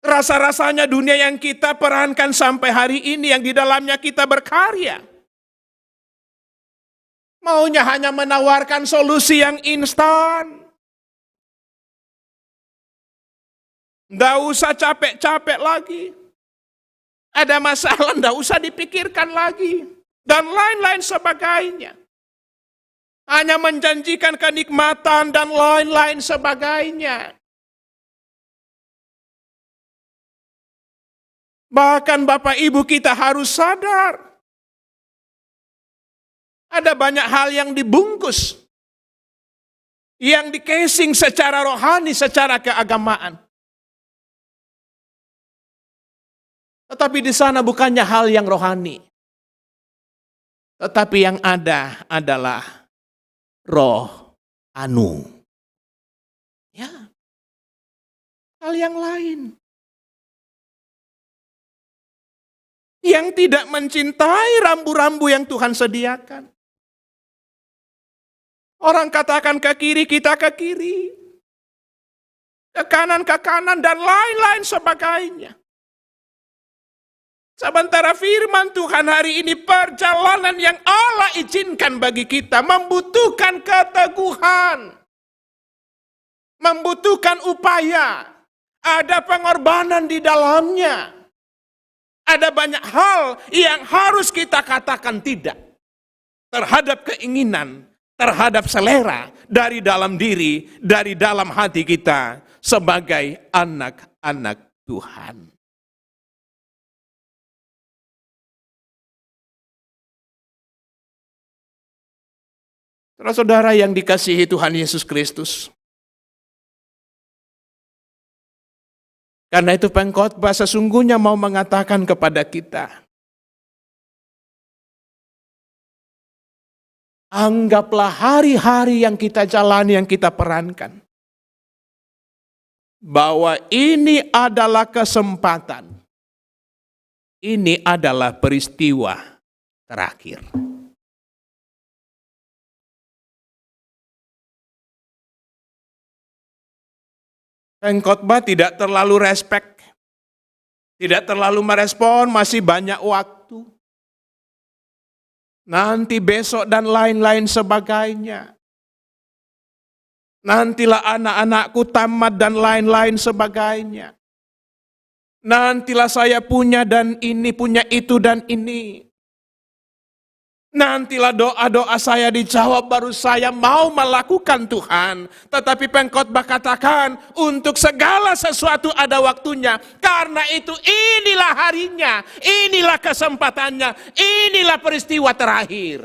Rasa-rasanya dunia yang kita perankan sampai hari ini, yang di dalamnya kita berkarya, maunya hanya menawarkan solusi yang instan. Nggak usah capek-capek lagi. Ada masalah, nggak usah dipikirkan lagi. Dan lain-lain sebagainya. Hanya menjanjikan kenikmatan dan lain-lain sebagainya. Bahkan Bapak Ibu kita harus sadar, ada banyak hal yang dibungkus, yang di-casing secara rohani, secara keagamaan. Tetapi di sana bukannya hal yang rohani, tetapi yang ada adalah roh anu. Ya, hal yang lain. Yang tidak mencintai rambu-rambu yang Tuhan sediakan. Orang katakan ke kiri, kita ke kiri. Ke kanan, dan lain-lain sebagainya. Sementara firman Tuhan hari ini, perjalanan yang Allah izinkan bagi kita membutuhkan keteguhan. Membutuhkan upaya. Ada pengorbanan di dalamnya. Ada banyak hal yang harus kita katakan tidak terhadap keinginan, terhadap selera dari dalam diri, dari dalam hati kita sebagai anak-anak Tuhan. Saudara-saudara yang dikasihi Tuhan Yesus Kristus, karena itu pengkhotbah sesungguhnya mau mengatakan kepada kita, anggaplah hari-hari yang kita jalani, yang kita perankan, bahwa ini adalah kesempatan, ini adalah peristiwa terakhir. Pengkhotbah tidak terlalu respect, tidak terlalu merespon, masih banyak waktu. Nanti besok dan lain-lain sebagainya. Nantilah anak-anakku tamat dan lain-lain sebagainya. Nantilah saya punya dan ini, punya itu dan ini. Nantilah doa-doa saya dijawab, baru saya mau melakukan Tuhan. Tetapi pengkhotbah katakan, untuk segala sesuatu ada waktunya. Karena itu inilah harinya, inilah kesempatannya, inilah peristiwa terakhir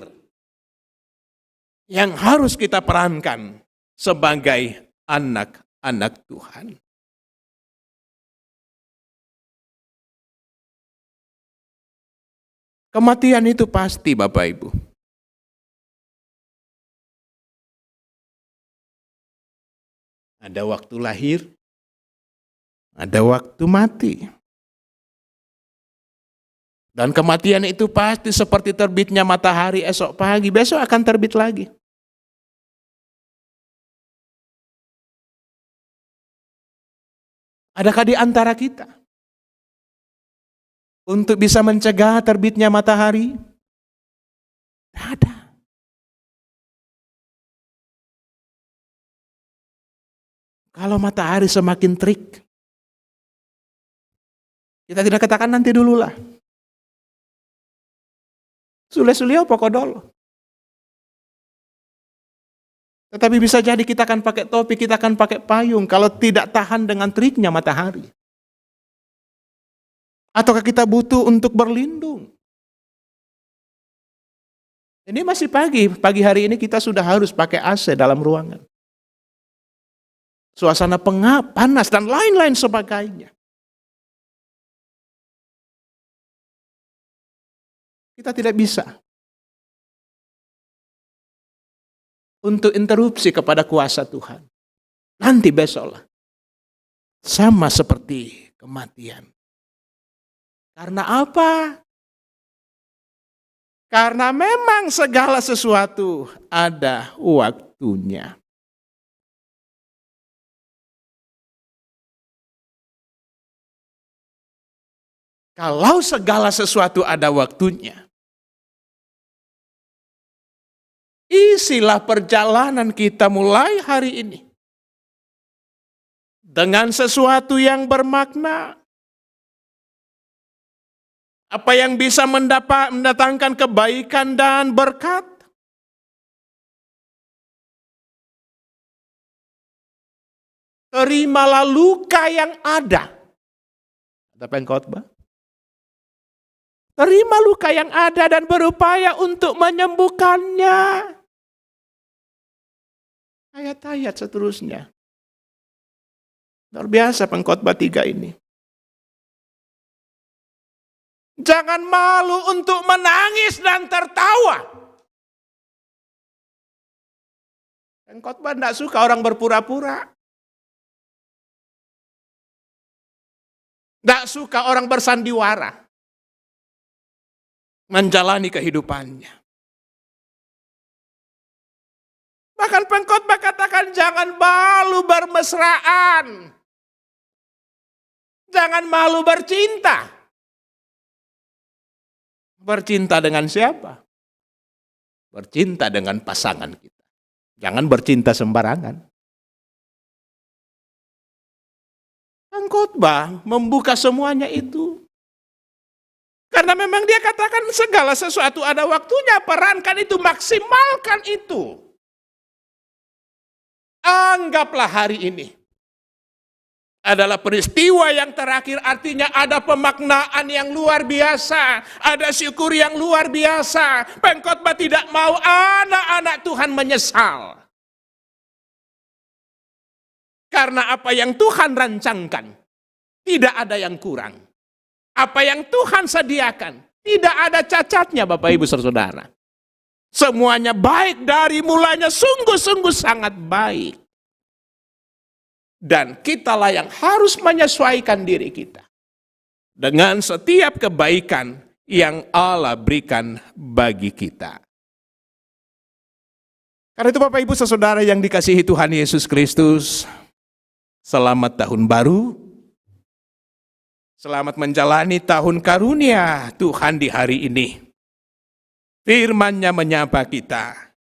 yang harus kita perankan sebagai anak-anak Tuhan. Kematian itu pasti, Bapak Ibu. Ada waktu lahir, ada waktu mati. Dan kematian itu pasti seperti terbitnya matahari esok pagi, besok akan terbit lagi. Adakah di antara kita untuk bisa mencegah terbitnya matahari? Tidak ada. Kalau matahari semakin terik, kita tidak katakan nanti dululah. Sule-suleo pokodol. Tetapi bisa jadi kita akan pakai topi, kita akan pakai payung kalau tidak tahan dengan teriknya matahari. Ataukah kita butuh untuk berlindung? Ini masih pagi hari ini kita sudah harus pakai AC dalam ruangan. Suasana pengap, panas, dan lain-lain sebagainya. Kita tidak bisa untuk interupsi kepada kuasa Tuhan. Nanti besoklah. Sama seperti kematian. Karena apa? Karena memang segala sesuatu ada waktunya. Kalau segala sesuatu ada waktunya, isilah perjalanan kita mulai hari ini dengan sesuatu yang bermakna. Apa yang bisa mendatangkan kebaikan dan berkat. Terimalah luka yang ada. Kata pengkhotbah. Terima luka yang ada dan berupaya untuk menyembuhkannya. Ayat-ayat seterusnya. Luar biasa pengkhotbah 3 ini. Jangan malu untuk menangis dan tertawa. Pengkhotbah tidak suka orang berpura-pura. Tidak suka orang bersandiwara. Menjalani kehidupannya. Bahkan pengkhotbah katakan jangan malu bermesraan. Jangan malu bercinta. Bercinta dengan siapa? Bercinta dengan pasangan kita. Jangan bercinta sembarangan. Pengkhotbah membuka semuanya itu. Karena memang dia katakan segala sesuatu ada waktunya, perankan itu, maksimalkan itu. Anggaplah hari ini adalah peristiwa yang terakhir, artinya ada pemaknaan yang luar biasa, ada syukur yang luar biasa. Pengkhotbah tidak mau anak-anak Tuhan menyesal. Karena apa yang Tuhan rancangkan, tidak ada yang kurang. Apa yang Tuhan sediakan, tidak ada cacatnya Bapak Ibu Saudara. Semuanya baik dari mulanya, sungguh-sungguh sangat baik. Dan kitalah yang harus menyesuaikan diri kita dengan setiap kebaikan yang Allah berikan bagi kita. Karena itu Bapak Ibu Saudara yang dikasihi Tuhan Yesus Kristus, selamat tahun baru. Selamat menjalani tahun karunia Tuhan di hari ini. Firman-Nya menyapa kita,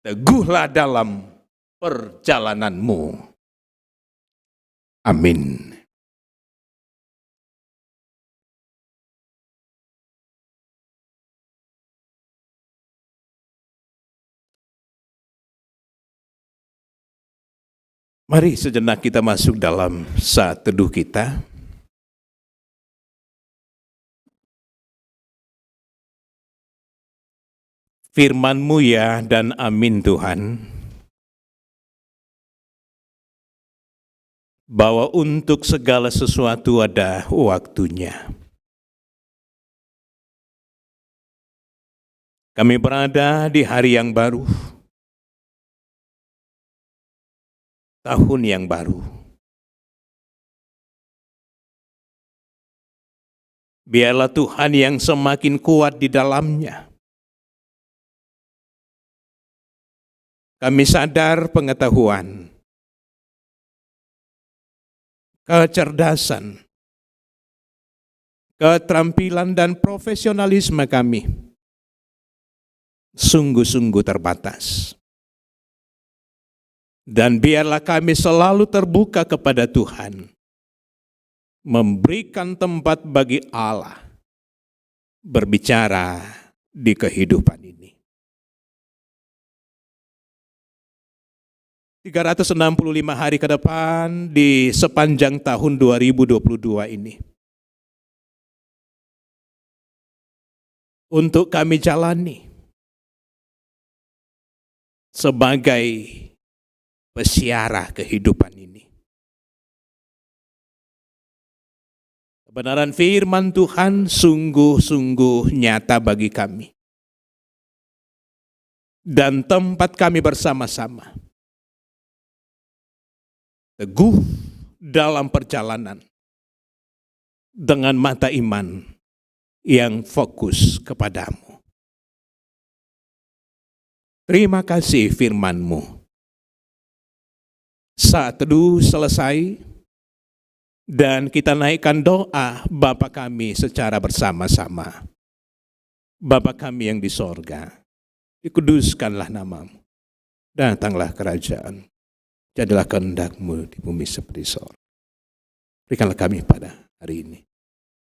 teguhlah dalam perjalananmu. Amin. Mari sejenak kita masuk dalam saat teduh kita. Firman-Mu ya dan amin Tuhan. Bahwa untuk segala sesuatu ada waktunya. Kami berada di hari yang baru, tahun yang baru. Biarlah Tuhan yang semakin kuat di dalamnya. Kami sadar pengetahuan, kecerdasan, keterampilan dan profesionalisme kami sungguh-sungguh terbatas. Dan biarlah kami selalu terbuka kepada Tuhan, memberikan tempat bagi Allah berbicara di kehidupan ini. 365 hari ke depan di sepanjang tahun 2022 ini. Untuk kami jalani sebagai pesiara kehidupan ini. Kebenaran firman Tuhan sungguh-sungguh nyata bagi kami. Dan tempat kami bersama-sama. Teguh dalam perjalanan dengan mata iman yang fokus kepadamu. Terima kasih firman-Mu. Saat teduh selesai dan kita naikkan doa Bapa kami secara bersama-sama. Bapa kami yang di sorga, dikuduskanlah nama-Mu. Datanglah kerajaan. Jadilah kehendak-Mu di bumi seperti sorga. Berikanlah kami pada hari ini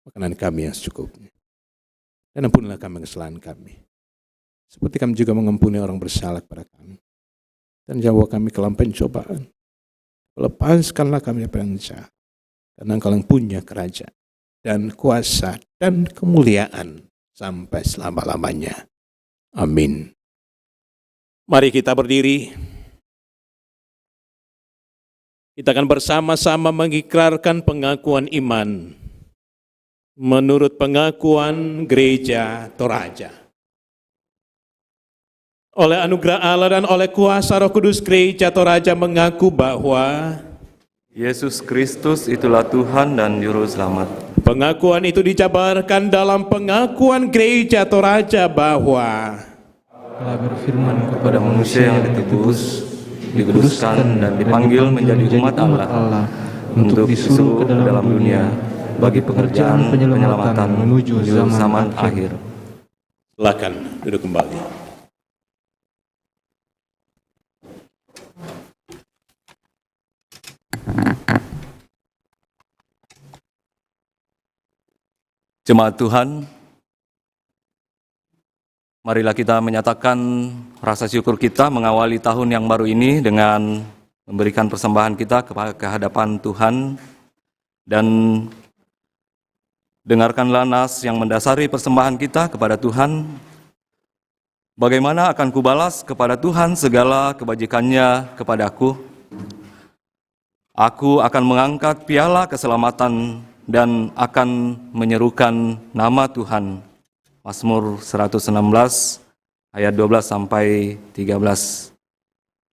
makanan kami yang secukupnya. Dan ampunilah kami kesalahan kami. Seperti kami juga mengampuni orang bersalah kepada kami. Dan jauh kami ke dalam pencobaan. Lepaskanlah kami dari yang jahat. Karena Engkau yang punya kerajaan dan kuasa dan kemuliaan sampai selama-lamanya. Amin. Mari kita berdiri. Kita akan bersama-sama mengikrarkan pengakuan iman menurut pengakuan Gereja Toraja. Oleh anugerah Allah dan oleh kuasa Roh Kudus, Gereja Toraja mengaku bahwa Yesus Kristus itulah Tuhan dan Juru Selamat. pengakuan itu dijabarkan dalam pengakuan Gereja Toraja bahwa Telah berfirman kepada manusia yang ditebus, dikuduskan dan dipanggil menjadi umat Allah untuk disuruh ke dalam dunia bagi pekerjaan penyelamatan menuju zaman akhir. silakan duduk kembali. Jemaat Tuhan, marilah kita menyatakan rasa syukur kita mengawali tahun yang baru ini dengan memberikan persembahan kita ke hadapan Tuhan, dan dengarkanlah nas yang mendasari persembahan kita kepada Tuhan. Bagaimana akan kubalas kepada Tuhan segala kebajikannya kepadaku? Aku akan mengangkat piala keselamatan dan akan menyerukan nama Tuhan. Mazmur 116 ayat 12 sampai 13.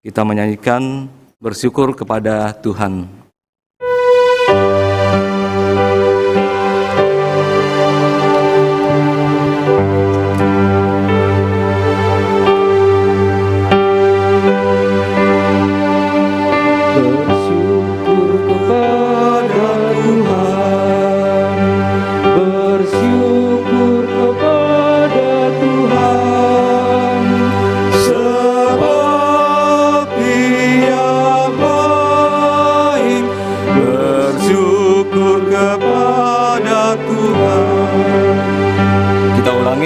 Kita menyanyikan bersyukur kepada Tuhan.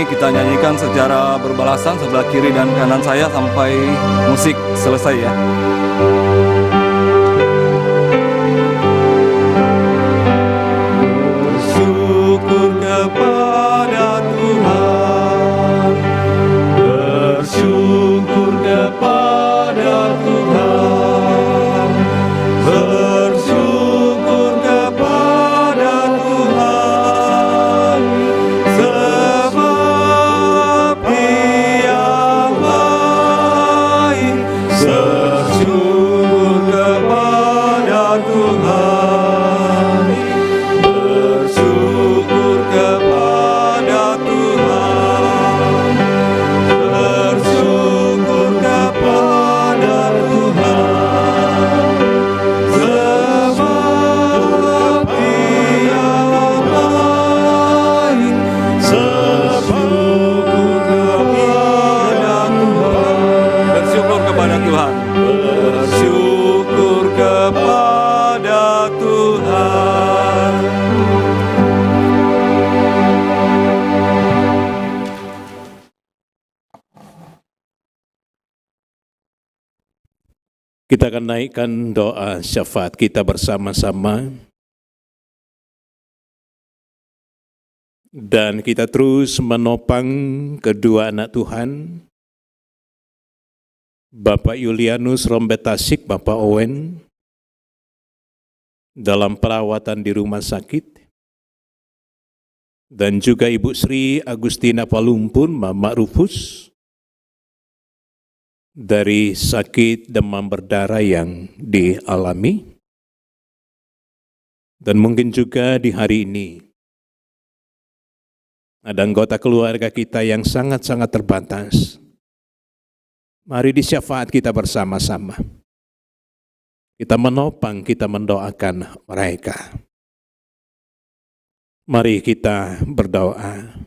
Kita nyanyikan secara berbalasan sebelah kiri dan kanan saya sampai musik selesai ya. Bersyukur kepada Tuhan, bersyukur kepada Tuhan, bersyukur kepada Tuhan, sebab Dia baik. Bersyukur kepada Tuhan, bersyukur kepada Tuhan, bersyukur kepada Tuhan, sebab Dia baik. Bersyukur kepada Tuhan, bersyukur kepada Tuhan, bersyukur kepada Tuhan. Kita akan naikkan doa syafaat kita bersama-sama. Dan kita terus menopang kedua anak Tuhan, Bapak Yulianus Rombetasik, Bapak Owen, dalam perawatan di rumah sakit, dan juga Ibu Sri Agustina Palumpun, Mama Rufus, dari sakit demam berdarah yang dialami. Dan mungkin juga di hari ini ada anggota keluarga kita yang sangat-sangat terbatas. Mari di syafaat kita bersama-sama. Kita menopang, kita mendoakan mereka. Mari kita berdoa.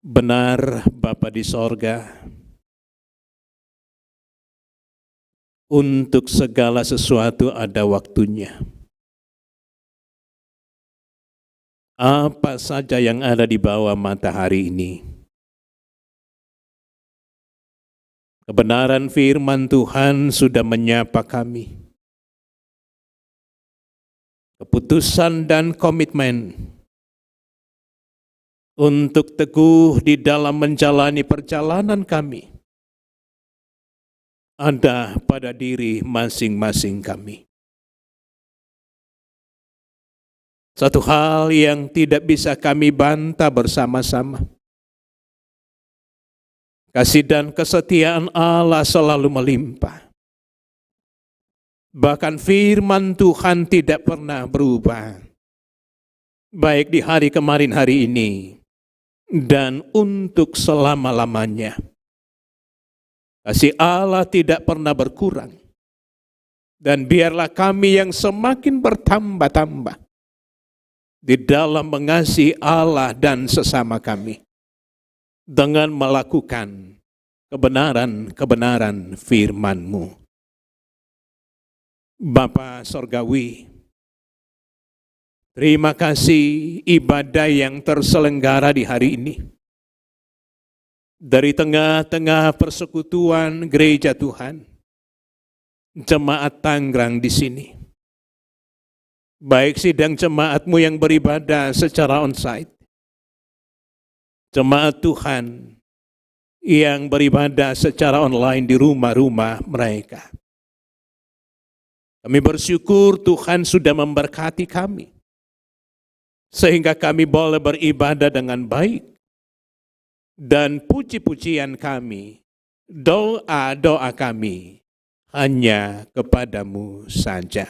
Benar Bapa di sorga, untuk segala sesuatu ada waktunya. Apa saja yang ada di bawah matahari ini, kebenaran firman Tuhan sudah menyapa kami. keputusan dan komitmen untuk teguh di dalam menjalani perjalanan kami ada pada diri masing-masing kami. Satu hal yang tidak bisa kami bantah bersama-sama, kasih dan kesetiaan Allah selalu melimpah. Bahkan firman Tuhan tidak pernah berubah, baik di hari kemarin hari ini, dan untuk selama-lamanya. Kasih Allah tidak pernah berkurang, dan biarlah kami yang semakin bertambah-tambah di dalam mengasihi Allah dan sesama kami, dengan melakukan kebenaran-kebenaran firman-Mu. Bapa Sorgawi, terima kasih ibadah yang terselenggara di hari ini. Dari tengah-tengah persekutuan gereja Tuhan, jemaat Tangerang di sini, baik sidang jemaat-Mu yang beribadah secara onsite, jemaat Tuhan yang beribadah secara online di rumah-rumah mereka. Kami bersyukur Tuhan sudah memberkati kami, sehingga kami boleh beribadah dengan baik. Dan puji-pujian kami, doa-doa kami hanya kepadamu saja.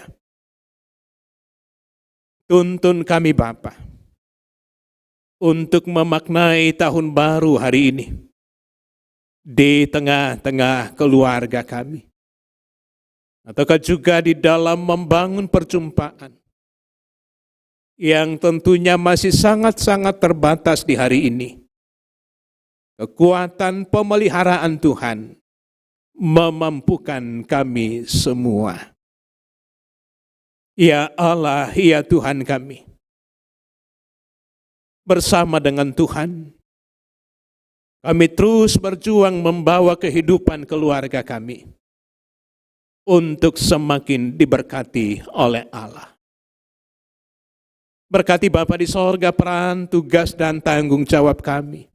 Tuntun kami Bapa untuk memaknai tahun baru hari ini di tengah-tengah keluarga kami, ataukah juga di dalam membangun perjumpaan yang tentunya masih sangat-sangat terbatas di hari ini. Kekuatan pemeliharaan Tuhan memampukan kami semua. Ya Allah, ya Tuhan kami, bersama dengan Tuhan, kami terus berjuang membawa kehidupan keluarga kami untuk semakin diberkati oleh Allah. Berkati Bapa di sorga peran, tugas, dan tanggung jawab kami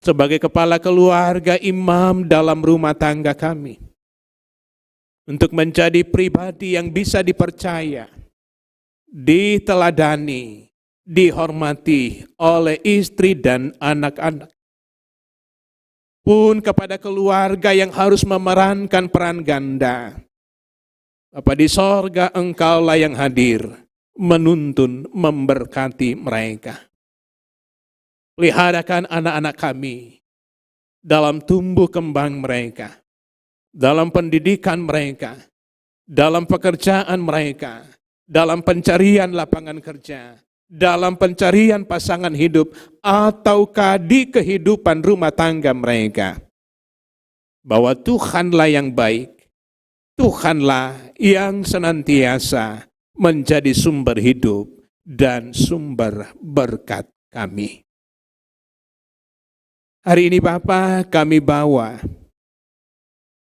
sebagai kepala keluarga, imam dalam rumah tangga kami, untuk menjadi pribadi yang bisa dipercaya, diteladani, dihormati oleh istri dan anak-anak. Pun kepada keluarga yang harus memerankan peran ganda, Bapa di sorga, Engkaulah yang hadir, menuntun, memberkati mereka. Peliharakan anak-anak kami dalam tumbuh kembang mereka, dalam pendidikan mereka, dalam pekerjaan mereka, dalam pencarian lapangan kerja, dalam pencarian pasangan hidup, ataukah di kehidupan rumah tangga mereka. Bahwa Tuhanlah yang baik, Tuhanlah yang senantiasa menjadi sumber hidup dan sumber berkat kami. Hari ini Bapa, kami bawa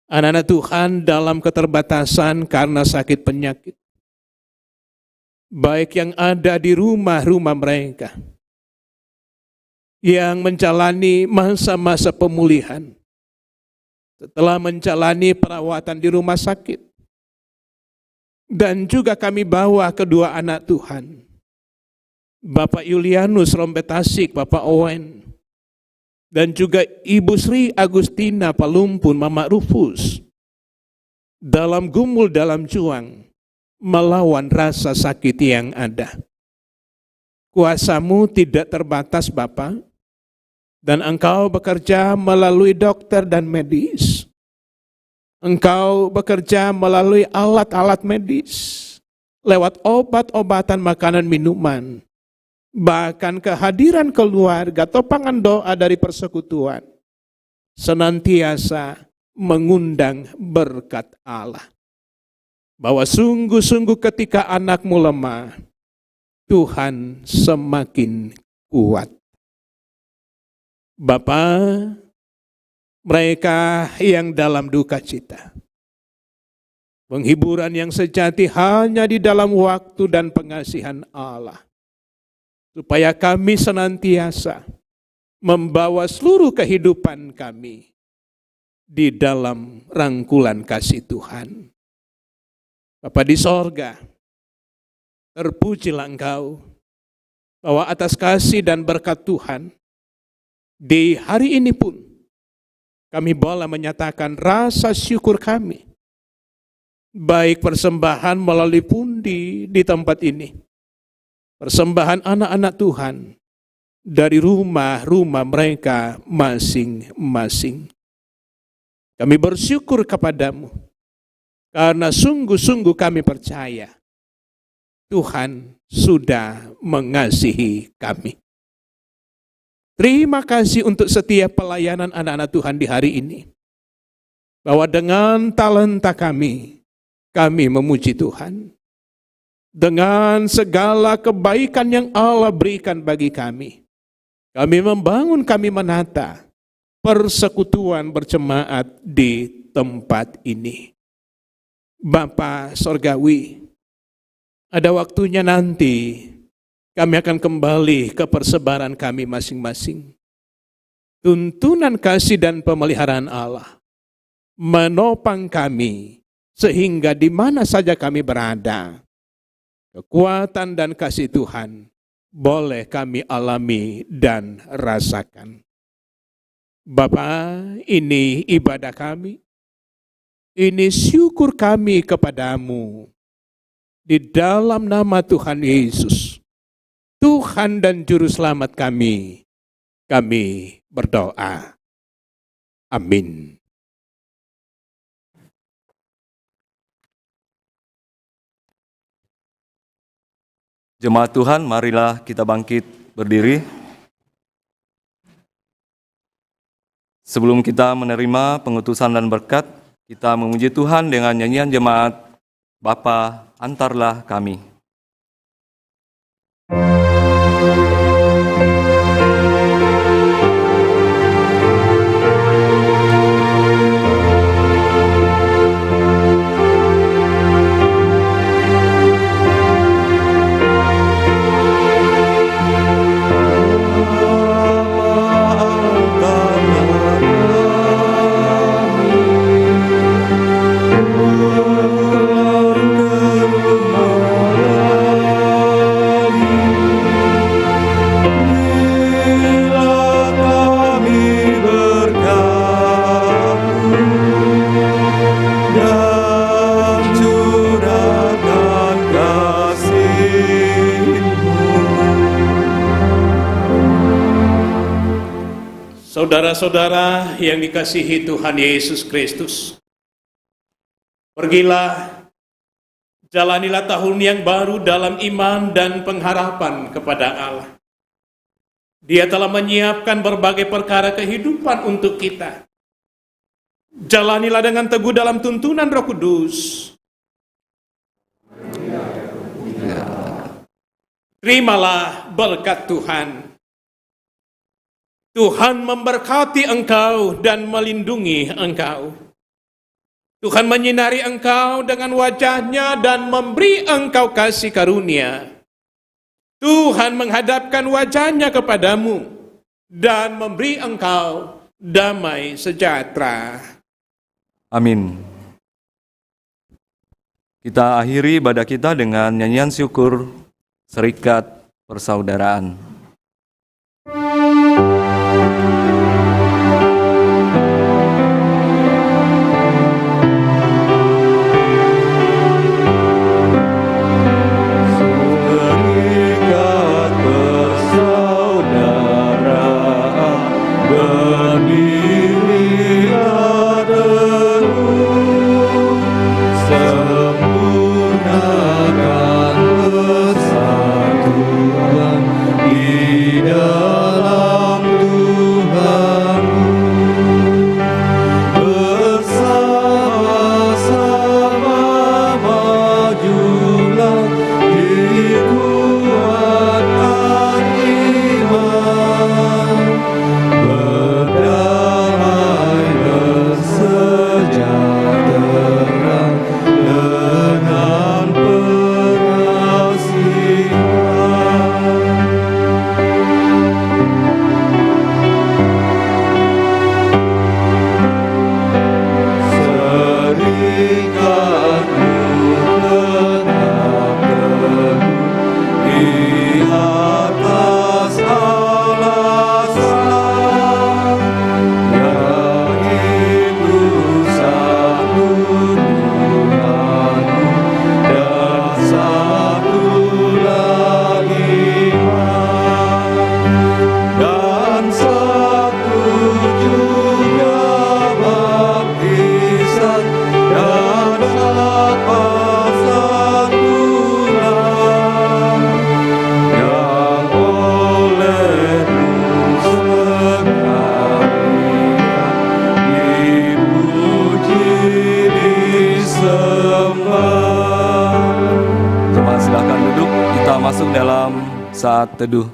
anak-anak Tuhan dalam keterbatasan karena sakit penyakit, baik yang ada di rumah-rumah mereka, yang menjalani masa-masa pemulihan setelah menjalani perawatan di rumah sakit. Dan juga kami bawa kedua anak Tuhan, Bapak Yulianus Rompetasik, Bapak Owen, dan juga Ibu Sri Agustina Palumpun, Mama Rufus, dalam gumul dalam juang melawan rasa sakit yang ada. Kuasa-Mu tidak terbatas Bapa, dan Engkau bekerja melalui dokter dan medis. Engkau bekerja melalui alat-alat medis, lewat obat-obatan, makanan, minuman, bahkan kehadiran keluarga, topangan doa dari persekutuan, senantiasa mengundang berkat Allah. Bahwa sungguh-sungguh ketika anak-Mu lemah, Tuhan semakin kuat. Bapa, mereka yang dalam duka cita, Penghiburan yang sejati hanya di dalam waktu dan pengasihan Allah. Supaya kami senantiasa membawa seluruh kehidupan kami di dalam rangkulan kasih Tuhan. Bapa di sorga, terpujilah Engkau bahwa atas kasih dan berkat Tuhan, di hari ini pun kami boleh menyatakan rasa syukur kami. Baik persembahan melalui pundi di tempat ini, persembahan anak-anak Tuhan dari rumah-rumah mereka masing-masing. Kami bersyukur kepadamu, karena sungguh-sungguh kami percaya Tuhan sudah mengasihi kami. Terima kasih untuk setiap pelayanan anak-anak Tuhan di hari ini. Bahwa dengan talenta kami memuji Tuhan. Dengan segala kebaikan yang Allah berikan bagi kami membangun, kami menata persekutuan berjemaat di tempat ini. Bapa Sorgawi, ada waktunya nanti kami akan kembali ke persebaran kami masing-masing. Tuntunan kasih dan pemeliharaan Allah menopang kami, sehingga di mana saja kami berada, kekuatan dan kasih Tuhan boleh kami alami dan rasakan. Bapa, ini ibadah kami, ini syukur kami kepadamu. Di dalam nama Tuhan Yesus, Tuhan dan Juru Selamat kami berdoa. Amin. Jemaat Tuhan, marilah kita bangkit berdiri. Sebelum kita menerima pengutusan dan berkat, kita memuji Tuhan dengan nyanyian jemaat Bapa, antarlah kami. Saudara-saudara yang dikasihi Tuhan Yesus Kristus, pergilah, jalanilah tahun yang baru dalam iman dan pengharapan kepada Allah. Dia telah menyiapkan berbagai perkara kehidupan untuk kita. Jalanilah dengan teguh dalam tuntunan Roh Kudus. Terimalah berkat Tuhan. Tuhan memberkati engkau dan melindungi engkau. Tuhan menyinari engkau dengan wajah-Nya dan memberi engkau kasih karunia. Tuhan menghadapkan wajah-Nya kepadamu dan memberi engkau damai sejahtera. Amin. Kita akhiri ibadah kita dengan nyanyian syukur Serikat Persaudaraan. Di dalam Tuhan saat teduh.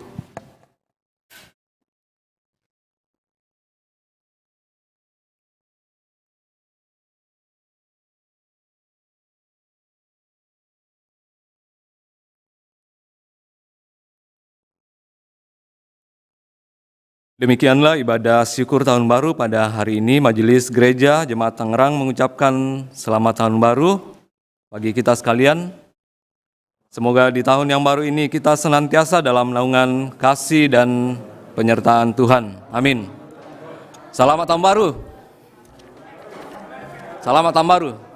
Demikianlah ibadah syukur tahun baru pada hari ini. Majelis Gereja Jemaat Tangerang mengucapkan selamat tahun baru bagi kita sekalian. Semoga di tahun yang baru ini kita senantiasa dalam naungan kasih dan penyertaan Tuhan. Amin. Selamat tahun baru. Selamat tahun baru.